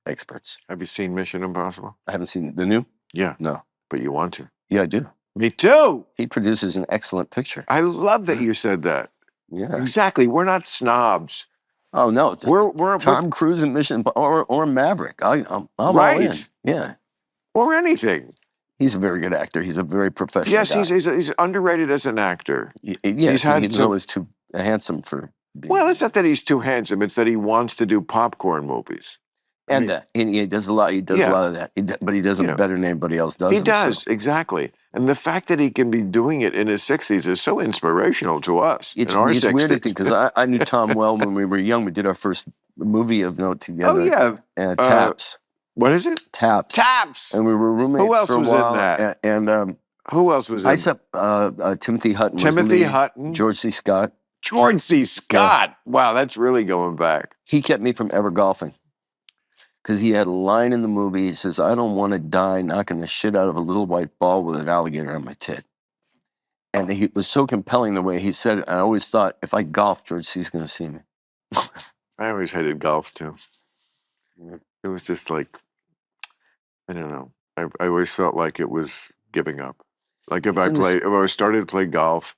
experts. Have you seen Mission Impossible? I haven't seen the new. Yeah. No. But you want to? Yeah, I do. Me too. He produces an excellent picture. I love that you said that. Yeah. Exactly. We're not snobs. Oh no, we're Tom Cruise in Mission or Maverick. I'm right. All in. Yeah. Or anything. He's a very good actor. He's a very professional. Yes, guy. he's underrated as an actor. Yes, he was always too handsome for being. Well, it's not that he's too handsome. It's that he wants to do popcorn movies. And that. And he does a lot. He does a Yeah. lot of that. But he does You them know, better than anybody else does. he them, does, So. exactly. And the fact that he can be doing it in his 60s is so inspirational to us in our It's 60s. weird to think because I knew Tom well when we were young. We did our first movie of note together. Oh, yeah. Taps. What is it? Taps. Taps. And we were roommates Who else for a was while. in that? And Who else was in I it? said Timothy Hutton was Timothy lead, Hutton. George C. Scott. George C. Scott. Wow, that's really going back. He kept me from ever golfing because he had a line in the movie. He says, "I don't want to die knocking the shit out of a little white ball with an alligator on my tit." And he was so compelling the way he said it. I always thought, if I golf, George C's going to see me. I always hated golf too. Yeah. It was just like, I don't know. I always felt like it was giving up. Like if I started to play golf,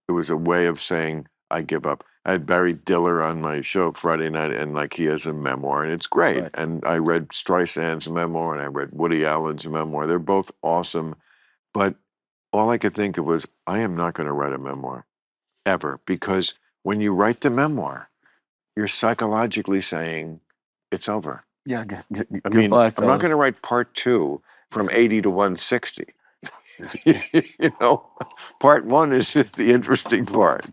it was a way of saying I give up. I had Barry Diller on my show Friday night, and like he has a memoir, and it's great. Right. And I read Streisand's memoir, and I read Woody Allen's memoir. They're both awesome, but all I could think of was I am not going to write a memoir ever, because when you write the memoir, you're psychologically saying it's over. Yeah, I mean, goodbye, I'm not fellas. going to write part 2 from 80 to 160. You know, part 1 is the interesting part.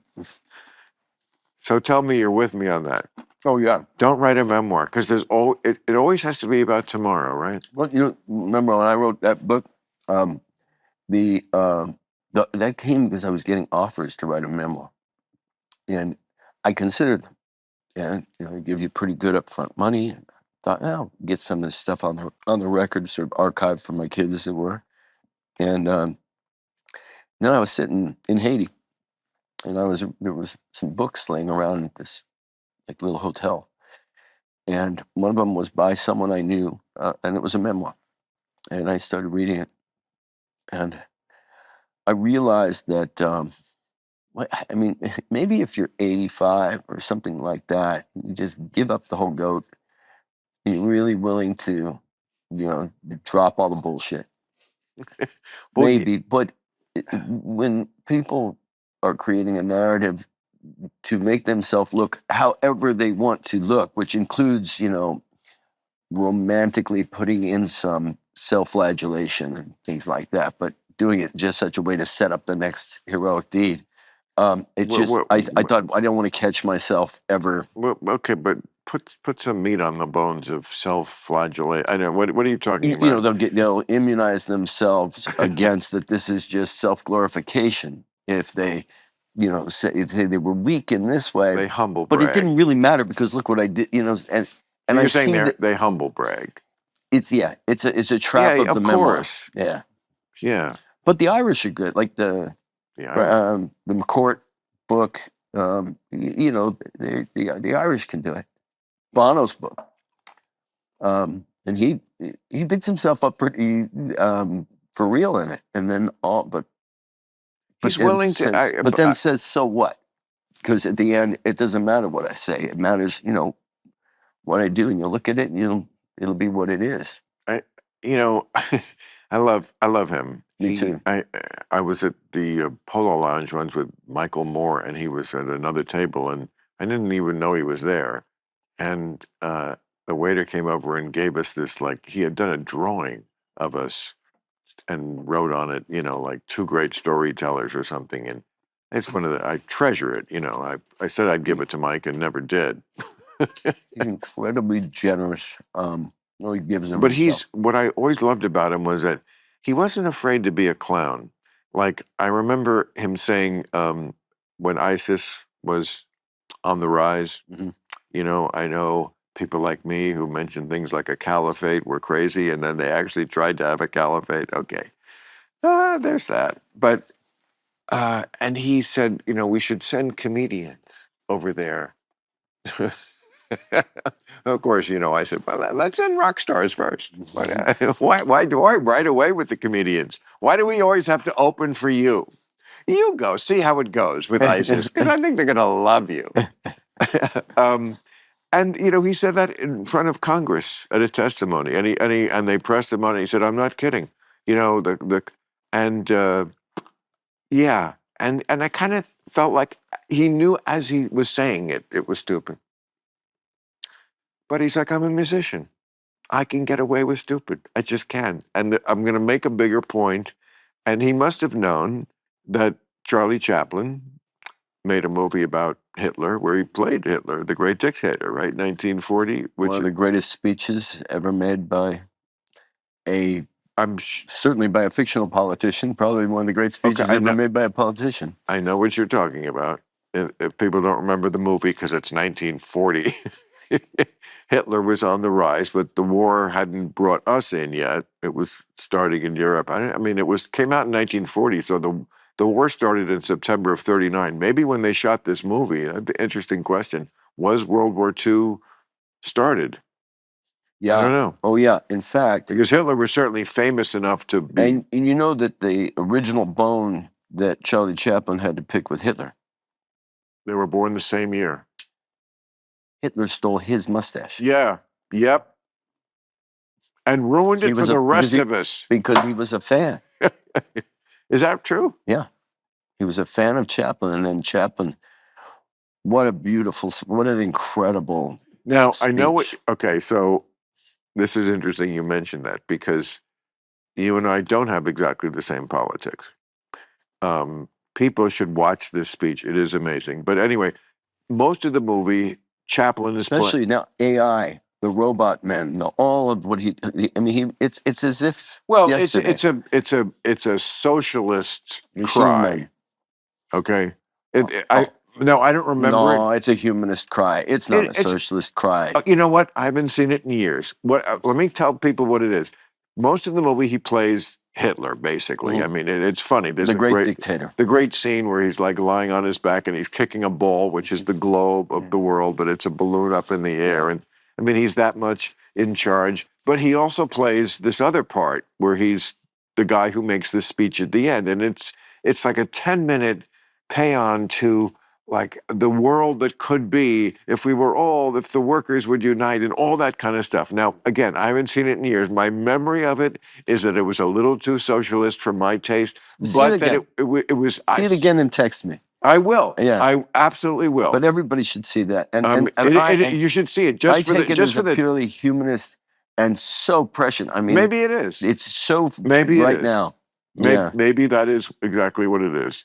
So tell me you're with me on that. Oh, yeah. Don't write a memoir, because it always has to be about tomorrow, right? Well, remember when I wrote that book, that came because I was getting offers to write a memoir, and I considered them, and they give you pretty good upfront money. Thought, I'll get some of this stuff on the record, sort of archived for my kids, as it were. And then I was sitting in Haiti, and there was some books laying around at this like little hotel, and one of them was by someone I knew, and it was a memoir, and I started reading it, and I realized that. I mean, maybe if you're 85 or something like that, you just give up the whole goat. And you're really willing to, drop all the bullshit. Well, Maybe, but when people are creating a narrative to make themselves look however they want to look, which includes, romantically putting in some self-flagellation and things like that, but doing it just such a way to set up the next heroic deed. I thought I don't want to catch myself ever. Well, okay, but put some meat on the bones of self-flagellate. I know what are you talking about? They'll immunize themselves against that. This is just self-glorification. If they, say they were weak in this way, They humble but brag. it didn't really matter because look what I did. And you're saying they humble brag. It's a trap of the memoir. Course. Yeah, yeah. But the Irish are good, like the McCourt book. The Irish can do it. Bono's book. And he picks himself up pretty for real in it, and then he's willing to. But then says, "So what?" Because at the end, it doesn't matter what I say. It matters, what I do, and you look at it, and it'll be what it is. I love him. Me too. I was at the Polo Lounge once with Michael Moore, and he was at another table, and I didn't even know he was there. And the waiter came over and gave us this, like, he had done a drawing of us and wrote on it, like 2 great storytellers or something. And it's I treasure it. I said I'd give it to Mike and never did. He's incredibly generous. He gives them. But what I always loved about him was that he wasn't afraid to be a clown. Like, I remember him saying when ISIS was on the rise, I know people like me who mentioned things like a caliphate were crazy, and then they actually tried to have a caliphate. Okay. There's that. But, and he said, we should send comedians over there. Of course, I said, well, let's send rock stars first. Why do I right away with the comedians? Why do we always have to open for you? You go, see how it goes with ISIS, because I think they're going to love you. And he said that in front of Congress at a testimony, and they pressed him on it. He said, "I'm not kidding." And I kind of felt like he knew as he was saying it was stupid. But he's like, I'm a musician. I can get away with stupid. I just can. And I'm going to make a bigger point. And he must have known that Charlie Chaplin made a movie about Hitler where he played Hitler, the great dictator, right? 1940, One which of the greatest speeches ever made by a I'm certainly by a fictional politician. Probably one of the great speeches I ever know, made by a politician. I know what you're talking about. If people don't remember the movie because it's 1940, Hitler was on the rise, but the war hadn't brought us in yet. It was starting in Europe. I mean, it came out in 1940, so the war started in September of 39. Maybe when they shot this movie, that'd be an interesting question. Was World War II started? I don't Yeah. know. Oh, yeah. In fact, Because Hitler was certainly famous enough to be. and you know that the original bone that Charlie Chaplin had to pick with Hitler, They were born the same year. Hitler stole his mustache. Yeah. Yep. And ruined it for the rest of us. Because he was a fan. Is that true? Yeah. He was a fan of Chaplin, and then Chaplin, what an incredible Now, speech. I know what. Okay, so this is interesting you mentioned that because you and I don't have exactly the same politics. People should watch this speech. It is amazing. But anyway, most of the movie, Chaplin is playing. Especially now, AI, the robot men, all of what it's as if yesterday. it's a socialist Machine cry. men. Okay, I don't remember it. No, it's a humanist cry. It's not a socialist cry. You know what? I haven't seen it in years. Let me tell people what it is. Most of the movie, he plays Hitler, basically. Mhm. I mean, it's funny. There's The great dictator. The great scene where he's like lying on his back and he's kicking a ball, which is the globe of the world, but it's a balloon up in the air. And I mean, he's that much in charge. But he also plays this other part where he's the guy who makes the speech at the end. And it's like a 10-minute paean to like the world that could be if the workers would unite and all that kind of stuff. Now, again, I haven't seen it in years. My memory of it is that it was a little too socialist for my taste, but that it was. See it again and text me. I will. Yeah, I absolutely will. But everybody should see that, and you should see it just for it as a purely humanist and so prescient. I mean, maybe it is. It's so maybe right now. Maybe that is exactly what it is,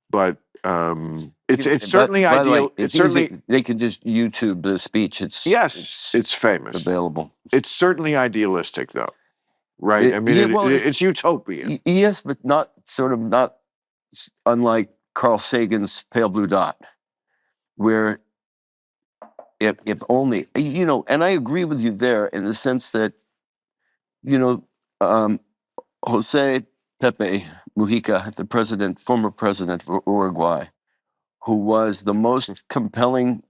but. It's certainly ideal. It's certainly they could just YouTube the speech. It's famous, available. It's certainly idealistic, though, right? I mean, it's utopian. Yes, but not unlike Carl Sagan's Pale Blue Dot, where if only and I agree with you there in the sense that Jose Pepe Mujica, the former president of Uruguay, who was the most compelling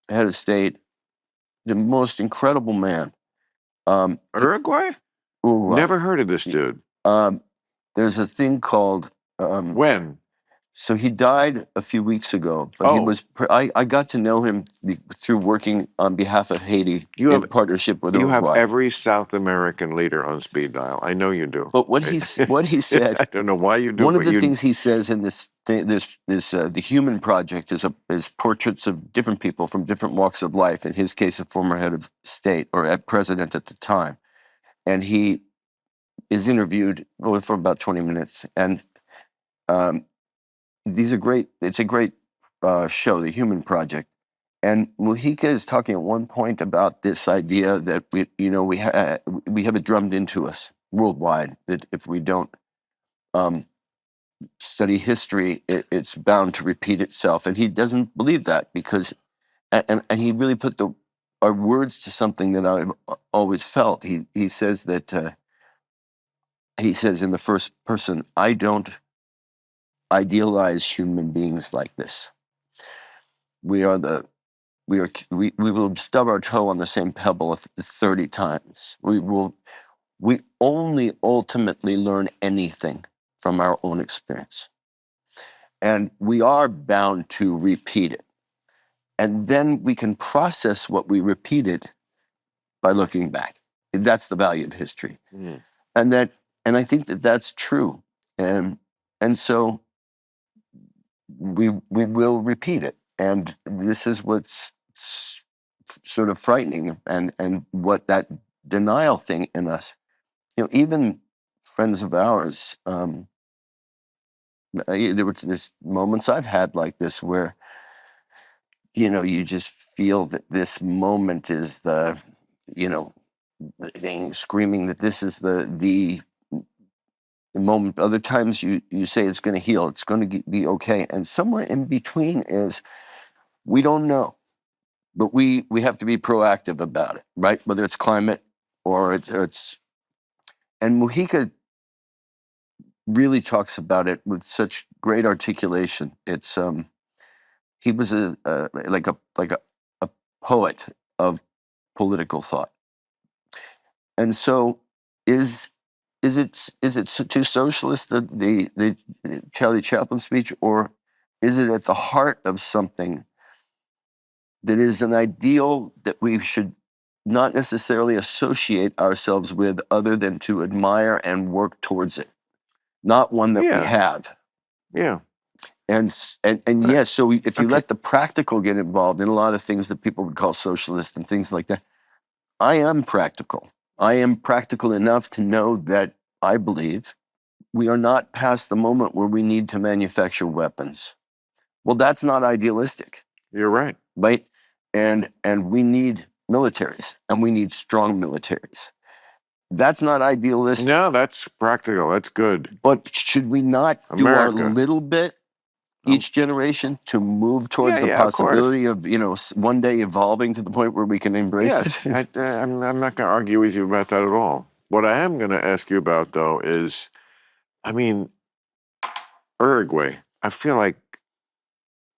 head of state, the most incredible man. Uruguay? Never heard of this dude. There's a thing called when? So he died a few weeks ago, but he was. I got to know him through working on behalf of Haiti in partnership with Uruguay. You have every South American leader on speed dial. I know you do. But what he said. I don't know why you do. One of the things he says in this the Human Project is portraits of different people from different walks of life. In his case, a former head of state or president at the time, and he is interviewed for about 20 minutes and. These are great. It's a great show, The Human Project, and Mujica is talking at one point about this idea that we have it drummed into us worldwide that if we don't study history, it's bound to repeat itself, and he doesn't believe that because, and he really put our words to something that I've always felt. He says that he says in the first person, I don't idealize human beings like this. We will stub our toe on the same pebble 30 times. We only ultimately learn anything from our own experience. And we are bound to repeat it. And then we can process what we repeated by looking back. That's the value of history. Mm. And I think that that's true. And so we will repeat it. And this is what's sort of frightening and what that denial thing in us. Even friends of ours, there's moments I've had like this where, you just feel that this moment is the thing, screaming that this is the moment. Other times you say it's going to heal, it's going to be okay. And somewhere in between is, we don't know, but we have to be proactive about it, right? Whether it's climate or it's and Mujica really talks about it with such great articulation. It's he was like a poet of political thought. And so is it too socialist, the Charlie Chaplin speech, or is it at the heart of something that is an ideal that we should not necessarily associate ourselves with, other than to admire and work towards it, not one that we Yeah. have? Yeah. And yes, so if you Okay. let the practical get involved in a lot of things that people would call socialist and things like that, I am practical. I am practical enough to know that I believe we are not past the moment where we need to manufacture weapons. Well, that's not idealistic, You're right. right? And we need militaries, and we need strong militaries. That's not idealistic. No, that's practical. That's good. But should we not do our America. little bit each generation to move towards the Yeah, of course. possibility of one day evolving to the point where we can embrace Yes, it? I'm not going to argue with you about that at all. What I am going to ask you about, though, is, I mean, Uruguay. I feel like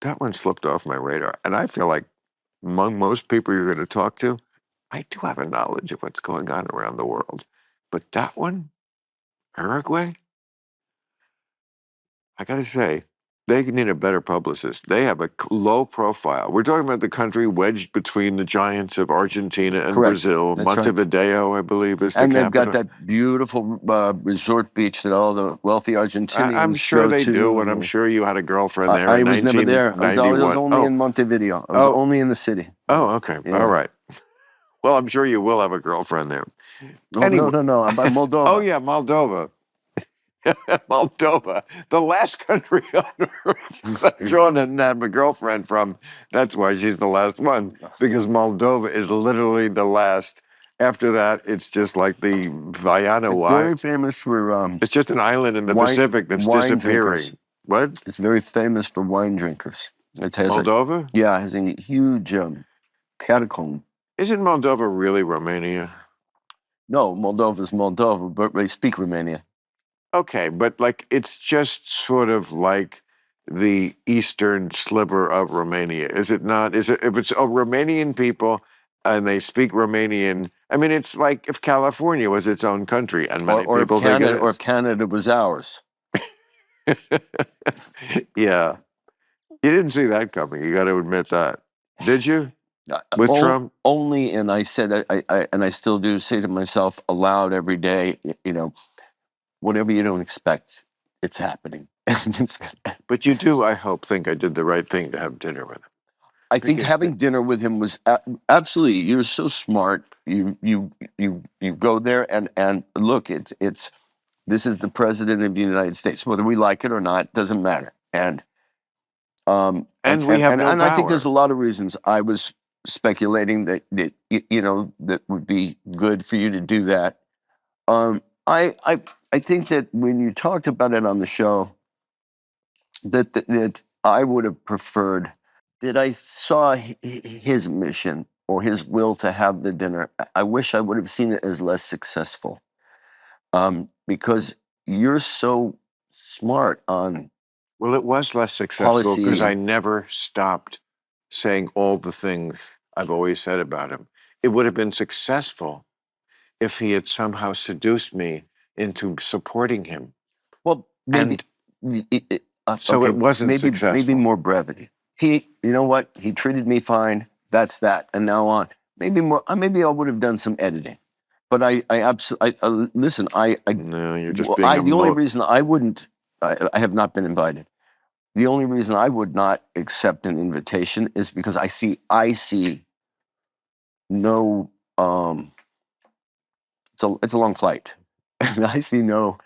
that one slipped off my radar. And I feel like among most people you're going to talk to, I do have a knowledge of what's going on around the world. But that one, Uruguay, I got to say, they need a better publicist. They have a low profile. We're talking about the country wedged between the giants of Argentina and Correct. Brazil. That's right. Montevideo, I believe, is the And they've capital. got that beautiful resort beach that all the wealthy Argentinians I'm sure go they to. do, and I'm sure you had a girlfriend there I in was never there. I was 1991. only in Montevideo. I was only in the city. Oh, okay. Yeah. All right. Well, I'm sure you will have a girlfriend there. Oh, Anyway. no. I'm by Moldova. Oh, yeah, Moldova. Moldova, the last country on earth that John didn't have a girlfriend from. That's why she's the last one, because Moldova is literally the last. After that, it's just like the Vanuatu. Very famous for It's just an island in the Pacific that's wine disappearing. drinkers. What? It's very famous for wine drinkers. It has Moldova? it has a huge catacomb. Isn't Moldova really Romania? No, Moldova's Moldova, but they speak Romanian. Okay, but like it's just sort of like the eastern sliver of Romania, is it not? Is it, if it's Romanian people and they speak Romanian? I mean, it's like if California was its own country, and many Or people think it or is. if Canada was ours. Yeah, you didn't see that coming. You got to admit that, did you? With Trump? Only, and I said, and I still do say to myself aloud every day, whatever you don't expect, it's happening. But you do, I hope, think I did the right thing to have dinner with him. I think having dinner with him was absolutely. You're so smart. You go there and look. It's this is the president of the United States. Whether we like it or not doesn't matter. And we have no and I think power. there's a lot of reasons. I was speculating that that would be good for you to do that. I think that when you talked about it on the show, that I would have preferred that I saw his mission or his will to have the dinner. I wish I would have seen it as less successful, because you're so smart on. Well, it was less successful because Policy. I never stopped saying all the things I've always said about him. It would have been successful if he had somehow seduced me into supporting him. Well, maybe. So it wasn't maybe successful. more brevity. You know what? He treated me fine. That's that. And now on. Maybe more. Maybe I would have done some editing. But I absolutely listen. No, you're just being the only reason I wouldn't. I have not been invited. The only reason I would not accept an invitation is because I see no it's a long flight. And I see no.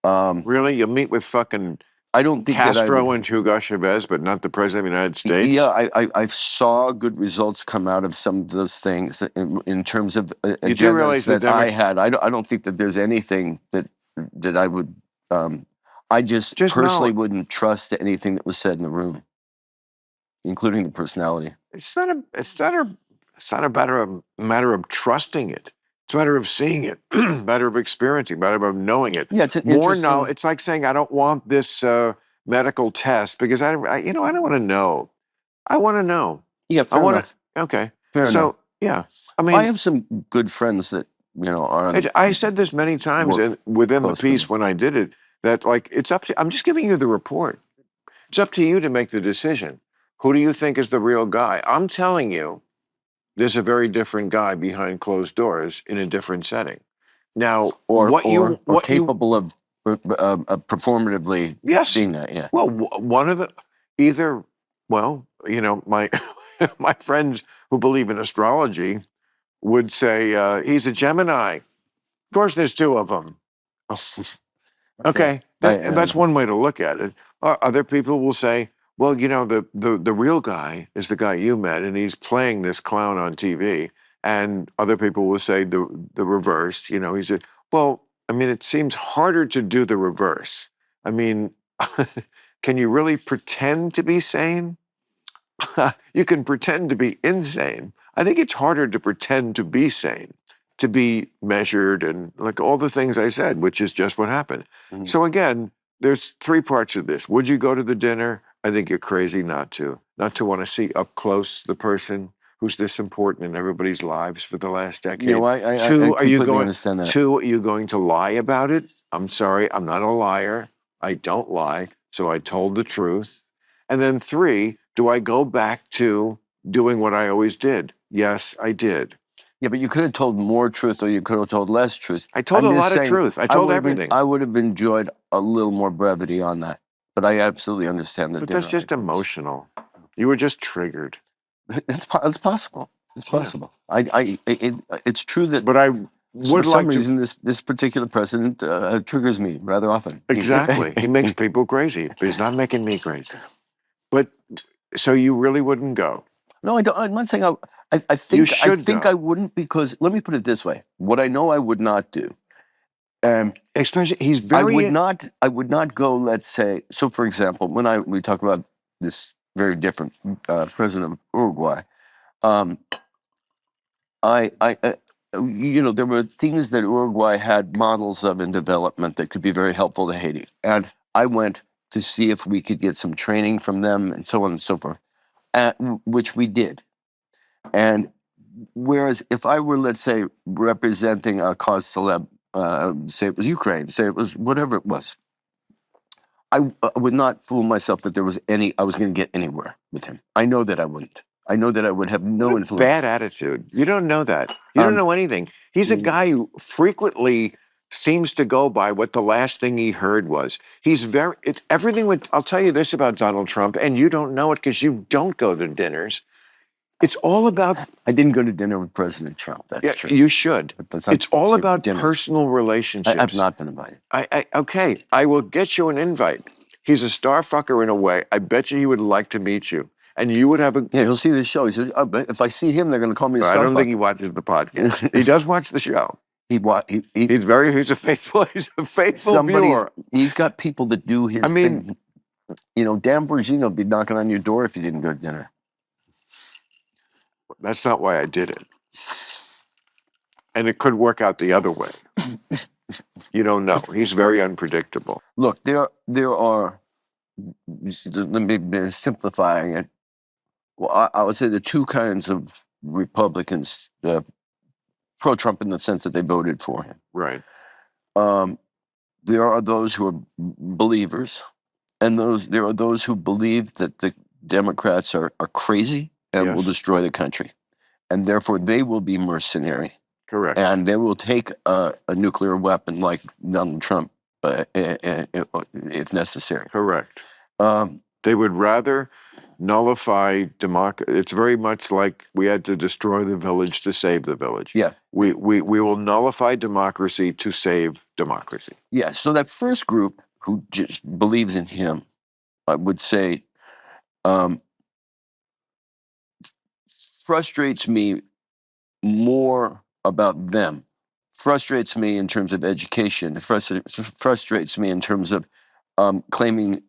Really? You'll meet with fucking I don't think that I Castro would. and Hugo Chavez, but not the president of the United States? Yeah, I saw good results come out of some of those things in terms of You do realize agendas the that I had. I don't think that there's anything that I would. I just personally know wouldn't trust anything that was said in the room, including the personality. it's not a matter of trusting it. It's a matter of seeing it, matter of experiencing, matter of knowing it. Yeah, it's an More interesting. knowledge. It's like saying I don't want this medical test because I don't want to know. I want to know. Yeah, I fair want enough. to. Okay. Fair enough. So yeah, I mean, I have some good friends that are. I said this many times within the close to me. piece when I did it that like it's up to. I'm just giving you the report. It's up to you to make the decision. Who do you think is the real guy? I'm telling you, there's a very different guy behind closed doors in a different setting. Now, or what capable of performatively yes. being that. Yeah. Well, one of the either. Well, my my friends who believe in astrology would say he's a Gemini. Of course, there's two of them. Okay, that's one way to look at it. Other people will say, well, the real guy is the guy you met, and he's playing this clown on TV. And other people will say the reverse. He's a well. I mean, it seems harder to do the reverse. I mean, can you really pretend to be sane? You can pretend to be insane. I think it's harder to pretend to be sane, to be measured and like all the things I said, which is just what happened. Mhm. So again, there's three parts of this. Would you go to the dinner? I think you're crazy not to want to see up close the person who's this important in everybody's lives for the last decade. I Two, are you completely going? understand that. Two, are you going to lie about it? I'm sorry, I'm not a liar. I don't lie, so I told the truth. And then three, do I go back to doing what I always did? Yes, I did. Yeah, but you could have told more truth, or you could have told less truth. I told I'm a just lot of saying, truth. I told everything. I would have enjoyed a little more brevity on that. But I absolutely understand the But dinner that's just arguments. emotional. You were just triggered. It's possible. It's possible. It's true that. But I for would some like to. reason, this particular president triggers me rather often. Exactly. He makes people crazy, but he's not making me crazy. But so you really wouldn't go? No, I don't. I'm not saying I think You should I think go. I wouldn't, because let me put it this way: what I know I would not do. Especially, he's very. I would not go. Let's say, so for example, when we talk about this very different president of Uruguay, um, there were things that Uruguay had models of in development that could be very helpful to Haiti, and I went to see if we could get some training from them, and so on and so forth, which we did. And whereas if I were, let's say, representing a cause célèbre, say it was Ukraine, say it was whatever it was, I would not fool myself that I was going to get anywhere with him. I know that I wouldn't. I know that I would have no influence. Bad attitude. You don't know that. You don't know anything. He's a guy who frequently seems to go by what the last thing he heard was. He's I'll tell you this about Donald Trump, and you don't know it because you don't go to dinners. It's all about. I didn't go to dinner with President Trump. That's true. You should. It's all about personal relationships. I've not been invited. Okay, I will get you an invite. He's a star fucker in a way. I bet you he would like to meet you. And you would have a. Yeah, he'll see the show. He says, if I see him, they're going to call me a star fucker. I don't think he watches the podcast. He does watch the show. He's a faithful viewer. He's got people that do his thing. Dan Bongino would be knocking on your door if you didn't go to dinner. That's not why I did it. And it could work out the other way. You don't know. He's very unpredictable. Look, there are, let me simplifying it. Well, I would say the two kinds of Republicans, pro-Trump in the sense that they voted for him. Right. There are those who are believers, and there are those who believe that the Democrats are crazy and will destroy the country. And therefore, they will be mercenary. Correct. And they will take a nuclear weapon like Donald Trump if necessary. Correct. They would rather nullify democracy. It's very much like we had to destroy the village to save the village. Yeah. We will nullify democracy to save democracy. Yeah. So that first group who just believes in him, I would say, frustrates me more about them. Frustrates me in terms of education. Frustrates me in terms of claiming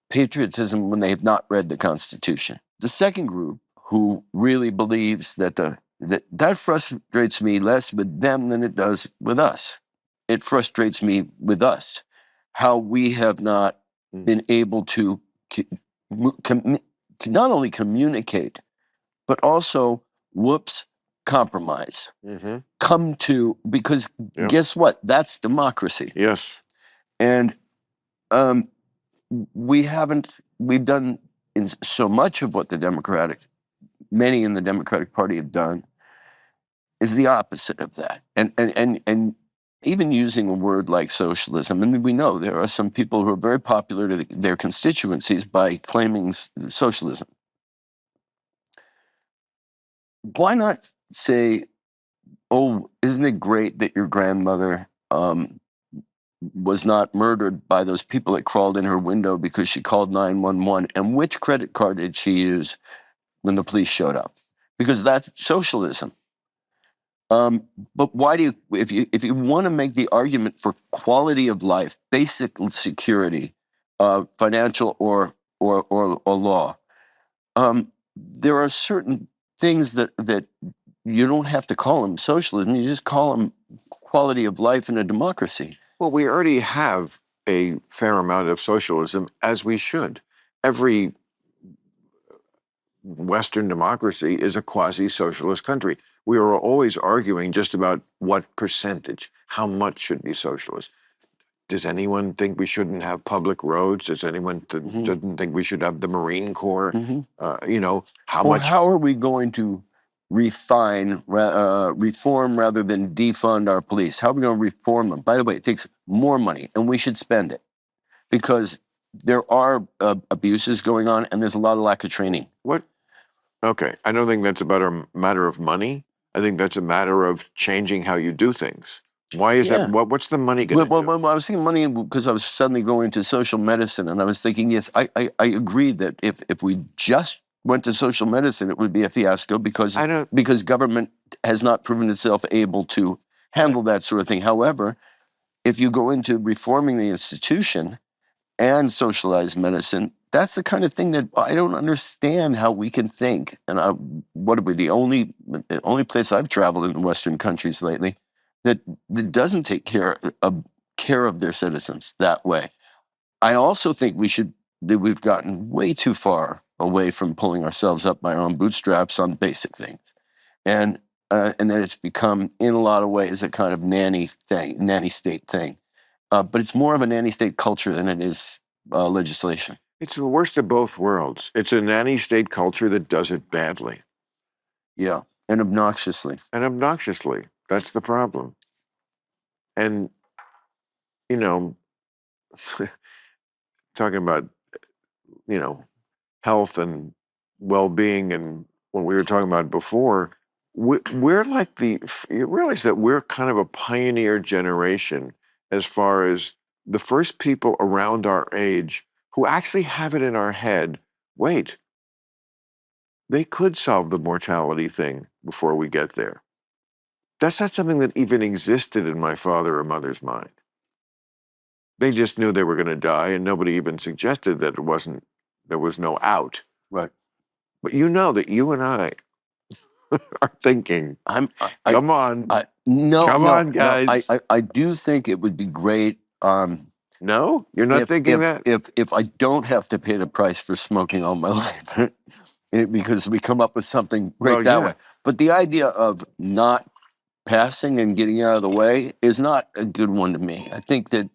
patriotism when they have not read the Constitution. The second group, who really believes that that frustrates me less with them than it does with us. It frustrates me with us, how we have not been able to not only communicate, but also, compromise. Mm-hmm. Come to, because guess what? That's democracy. Yes. And we've done in so much of what many in the Democratic Party have done is the opposite of that. And even using a word like socialism, and we know there are some people who are very popular to their constituencies by claiming socialism. Why not say, oh, isn't it great that your grandmother was not murdered by those people that crawled in her window because she called 911? And which credit card did she use when the police showed up? Because that's socialism. But why do you, if you want to make the argument for quality of life, basic security, financial or law, there are certain things that you don't have to call them socialism. You just call them quality of life in a democracy. Well, we already have a fair amount of socialism, as we should. Every Western democracy is a quasi-socialist country. We are always arguing just about what percentage, how much should be socialist. Does anyone think we shouldn't have public roads? Does anyone didn't think we should have the Marine Corps? How much? How are we going to reform rather than defund our police? How are we going to reform them? By the way, it takes more money, and we should spend it because there are abuses going on, and there's a lot of lack of training. What? Okay, I don't think that's about a matter of money. I think that's a matter of changing how you do things. Why is that? What's the money going to do? Well, I was thinking money because I was suddenly going to social medicine, and I was thinking, yes, I agree that if we just went to social medicine, it would be a fiasco because government has not proven itself able to handle that sort of thing. However, if you go into reforming the institution and socialized medicine, that's the kind of thing that I don't understand how we can think. And what are we, the only place I've traveled in the Western countries lately that doesn't take care of their citizens that way. I also think we've gotten way too far away from pulling ourselves up by our own bootstraps on basic things, and that it's become, in a lot of ways, a kind of nanny state thing. But it's more of a nanny state culture than it is legislation. It's the worst of both worlds. It's a nanny state culture that does it badly. Yeah, and obnoxiously. That's the problem. And, talking about, health and well-being, and what we were talking about before, we're like you realize that we're kind of a pioneer generation as far as the first people around our age who actually have it in our head, wait, they could solve the mortality thing before we get there. That's not something that even existed in my father or mother's mind. They just knew they were going to die, and nobody even suggested that there was no out. Right. But that you and I are thinking, come on, guys. I do think it would be great. No, you're not thinking that? If I don't have to pay the price for smoking all my life, because we come up with something great way. But the idea of not passing and getting out of the way is not a good one to me. I think that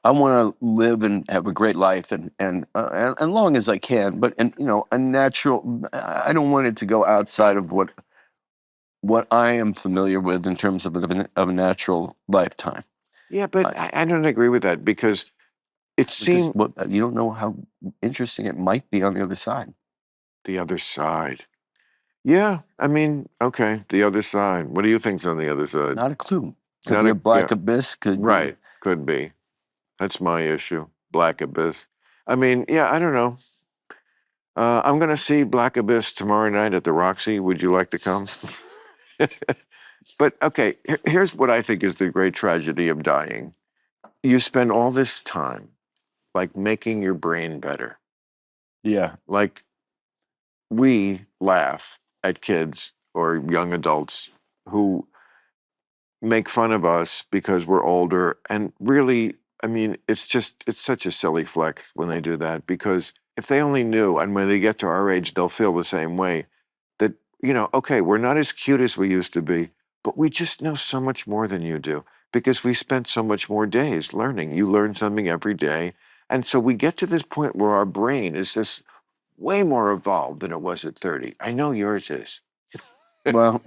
I want to live and have a great life and long as I can, but a natural. I don't want it to go outside of what I am familiar with in terms of a natural lifetime. Yeah, but I don't agree with that, because it Because seemed you don't know how interesting it might be on the other side. the other side. Yeah, I mean, okay, the other side. What do you think's on the other side? Not a clue. Could Not be a yeah, black abyss. Could be. right. Could be. That's my issue. Black Abyss. I mean, yeah, I don't know. I'm going to see Black Abyss tomorrow night at the Roxy. Would you like to come? But okay, here's what I think is the great tragedy of dying. You spend all this time like making your brain better. Yeah. Like we laugh at kids or young adults who make fun of us because we're older. And really, I mean, it's such a silly flex when they do that, because if they only knew, and when they get to our age, they'll feel the same way, that, okay, we're not as cute as we used to be, but we just know so much more than you do because we spent so much more days learning. You learn something every day. And so we get to this point where our brain is just way more evolved than it was at 30. I know yours is. Well,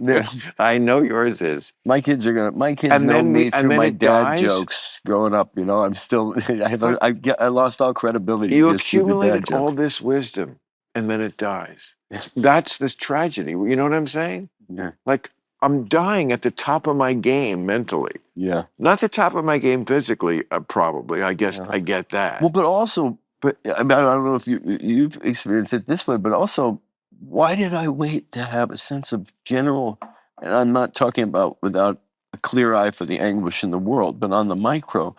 I know yours is. my kids And know then me through then my it dad dies. jokes growing up. I'm still, But I lost all credibility you just through the dad accumulated all jokes. this wisdom, and then it dies. That's this tragedy. You know what I'm saying? Yeah. Like, I'm dying at the top of my game mentally. Yeah. Not the top of my game physically, probably. I guess Yeah. I get that. Well, but also, But I mean, I don't know if you've experienced it this way, but also, why did I wait to have a sense of general? And I'm not talking about without a clear eye for the anguish in the world, but on the micro,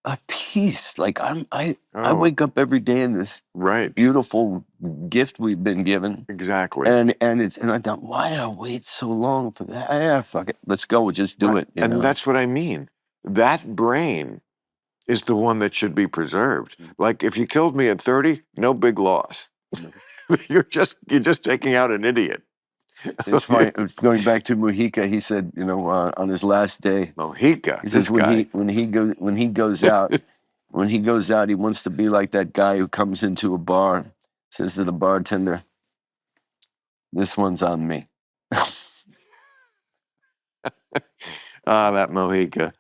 a peace. Like I oh, wake up every day in this right, beautiful gift we've been given, exactly. and I thought, why did I wait so long for that? Yeah, fuck it, let's go. We'll just do Right. it. And that's what I mean. That brain is the one that should be preserved. Like, if you killed me at 30, no big loss. You're just taking out an idiot. It's funny. Going back to Mujica, he said, on his last day, Mojica, he says this guy. when he goes out, he wants to be like that guy who comes into a bar, says to the bartender, "This one's on me." That Mojica.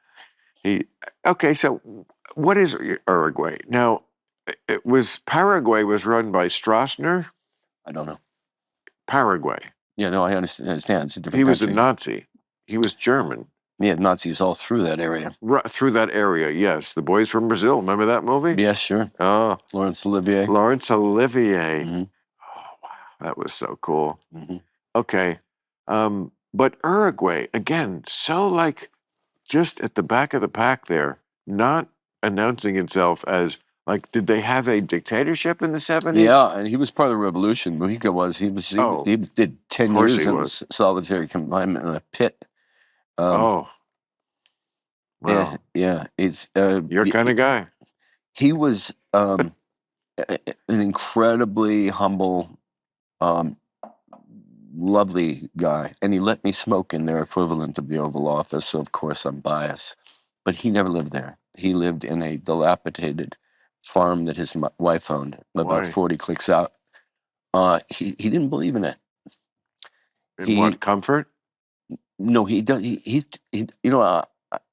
Okay, so what is Uruguay? Now, Paraguay was run by Stroessner? I don't know. Paraguay. Yeah, no, I understand. It's a different He was a country. Nazi. He was German. Yeah, Nazis all through that area. Through that area, yes. The Boys from Brazil. Remember that movie? Yes, sure. Oh, Laurence Olivier. Laurence Olivier. Mm-hmm. Oh, wow. That was so cool. Mm-hmm. Okay. But Uruguay, again, so like just at the back of the pack there, not announcing itself as, like, did they have a dictatorship in the 70s? Yeah, and he was part of the revolution. Mujica was. He did 10 course years he in was. solitary confinement in a pit. Oh, wow. Yeah. It's Your kind of guy. he was an incredibly humble, lovely guy, and he let me smoke in their equivalent of the Oval Office. So of course I'm biased, but he never lived there. He lived in a dilapidated farm that his wife owned, about Why? 40 clicks out. He didn't believe in it. In what, comfort? No, he does.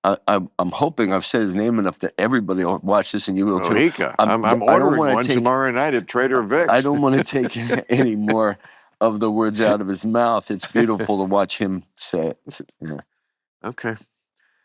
I'm hoping I've said his name enough that everybody will watch this, and you will too. Mojica. I'm I don't ordering wanna one take- tomorrow night at Trader Vic's. I don't want to take any more of the words out of his mouth. It's beautiful to watch him say it. Yeah. Okay.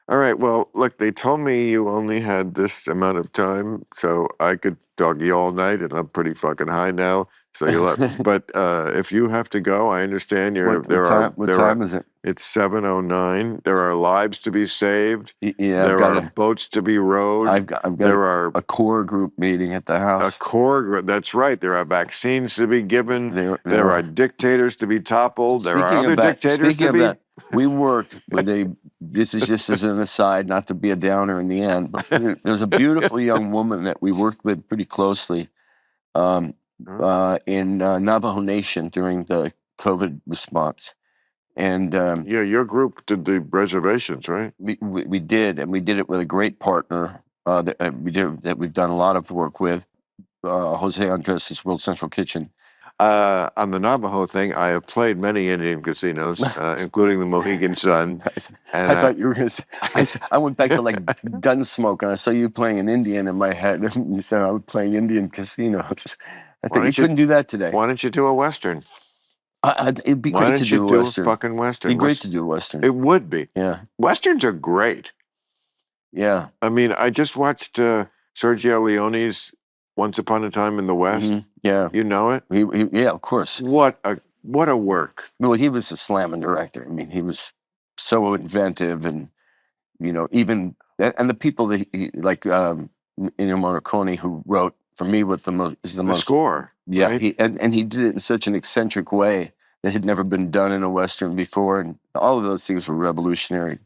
All right. Well, look, they told me you only had this amount of time, so I could dog you all night, and I'm pretty fucking high now. So you let. But if you have to go, I understand. What time is it? It's 7:09. There are lives to be saved. Yeah, there are boats to be rowed. I've got there are a core group meeting at the house. A core. That's right. There are vaccines to be given. There are dictators to be toppled. There are other dictators to be. We worked with this is just as an aside, not to be a downer in the end, but there's a beautiful young woman that we worked with pretty closely in Navajo Nation during the COVID response. And yeah, your group did the reservations, right? We did, and we did it with a great partner that we've done a lot of work with, Jose Andres' World Central Kitchen. On the Navajo thing, I have played many Indian casinos, including the Mohegan Sun. And I thought you were going to say, I went back to like Gunsmoke and I saw you playing an Indian in my head. You said I was playing Indian casinos. I think you couldn't do that today. why don't you do a Western? It'd be Why great don't to you do a do Western. a fucking Western? It'd be great to do a Western. It would be. Yeah. Westerns are great. Yeah. I mean, I just watched Sergio Leone's Once Upon a Time in the West. Yeah. You know it? Yeah, of course. What a work. Well, he was a slamming director. I mean, he was so inventive and, you know, even, and the people that he, like Ennio Morricone, who wrote, for me, what the most score. Yeah. Right? And he did it in such an eccentric way that had never been done in a Western before. And all of those things were revolutionary.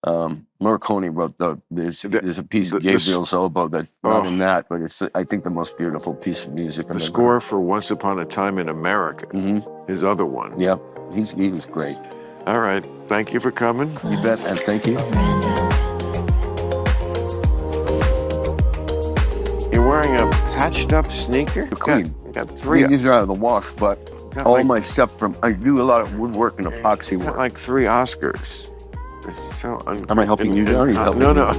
Morricone wrote there's a piece of Gabriel's Oboe that's not in that, but it's, I think, the most beautiful piece of music. The score for Once Upon a Time in America, his other one. Yeah, he was great. All right, thank you for coming. You bet, and thank you. You're wearing a patched up sneaker? Clean. Got three. These are out of the wash, but all my stuff I do a lot of woodwork and epoxy work. Got like 3 Oscars. It's so Am I helping you, John? No.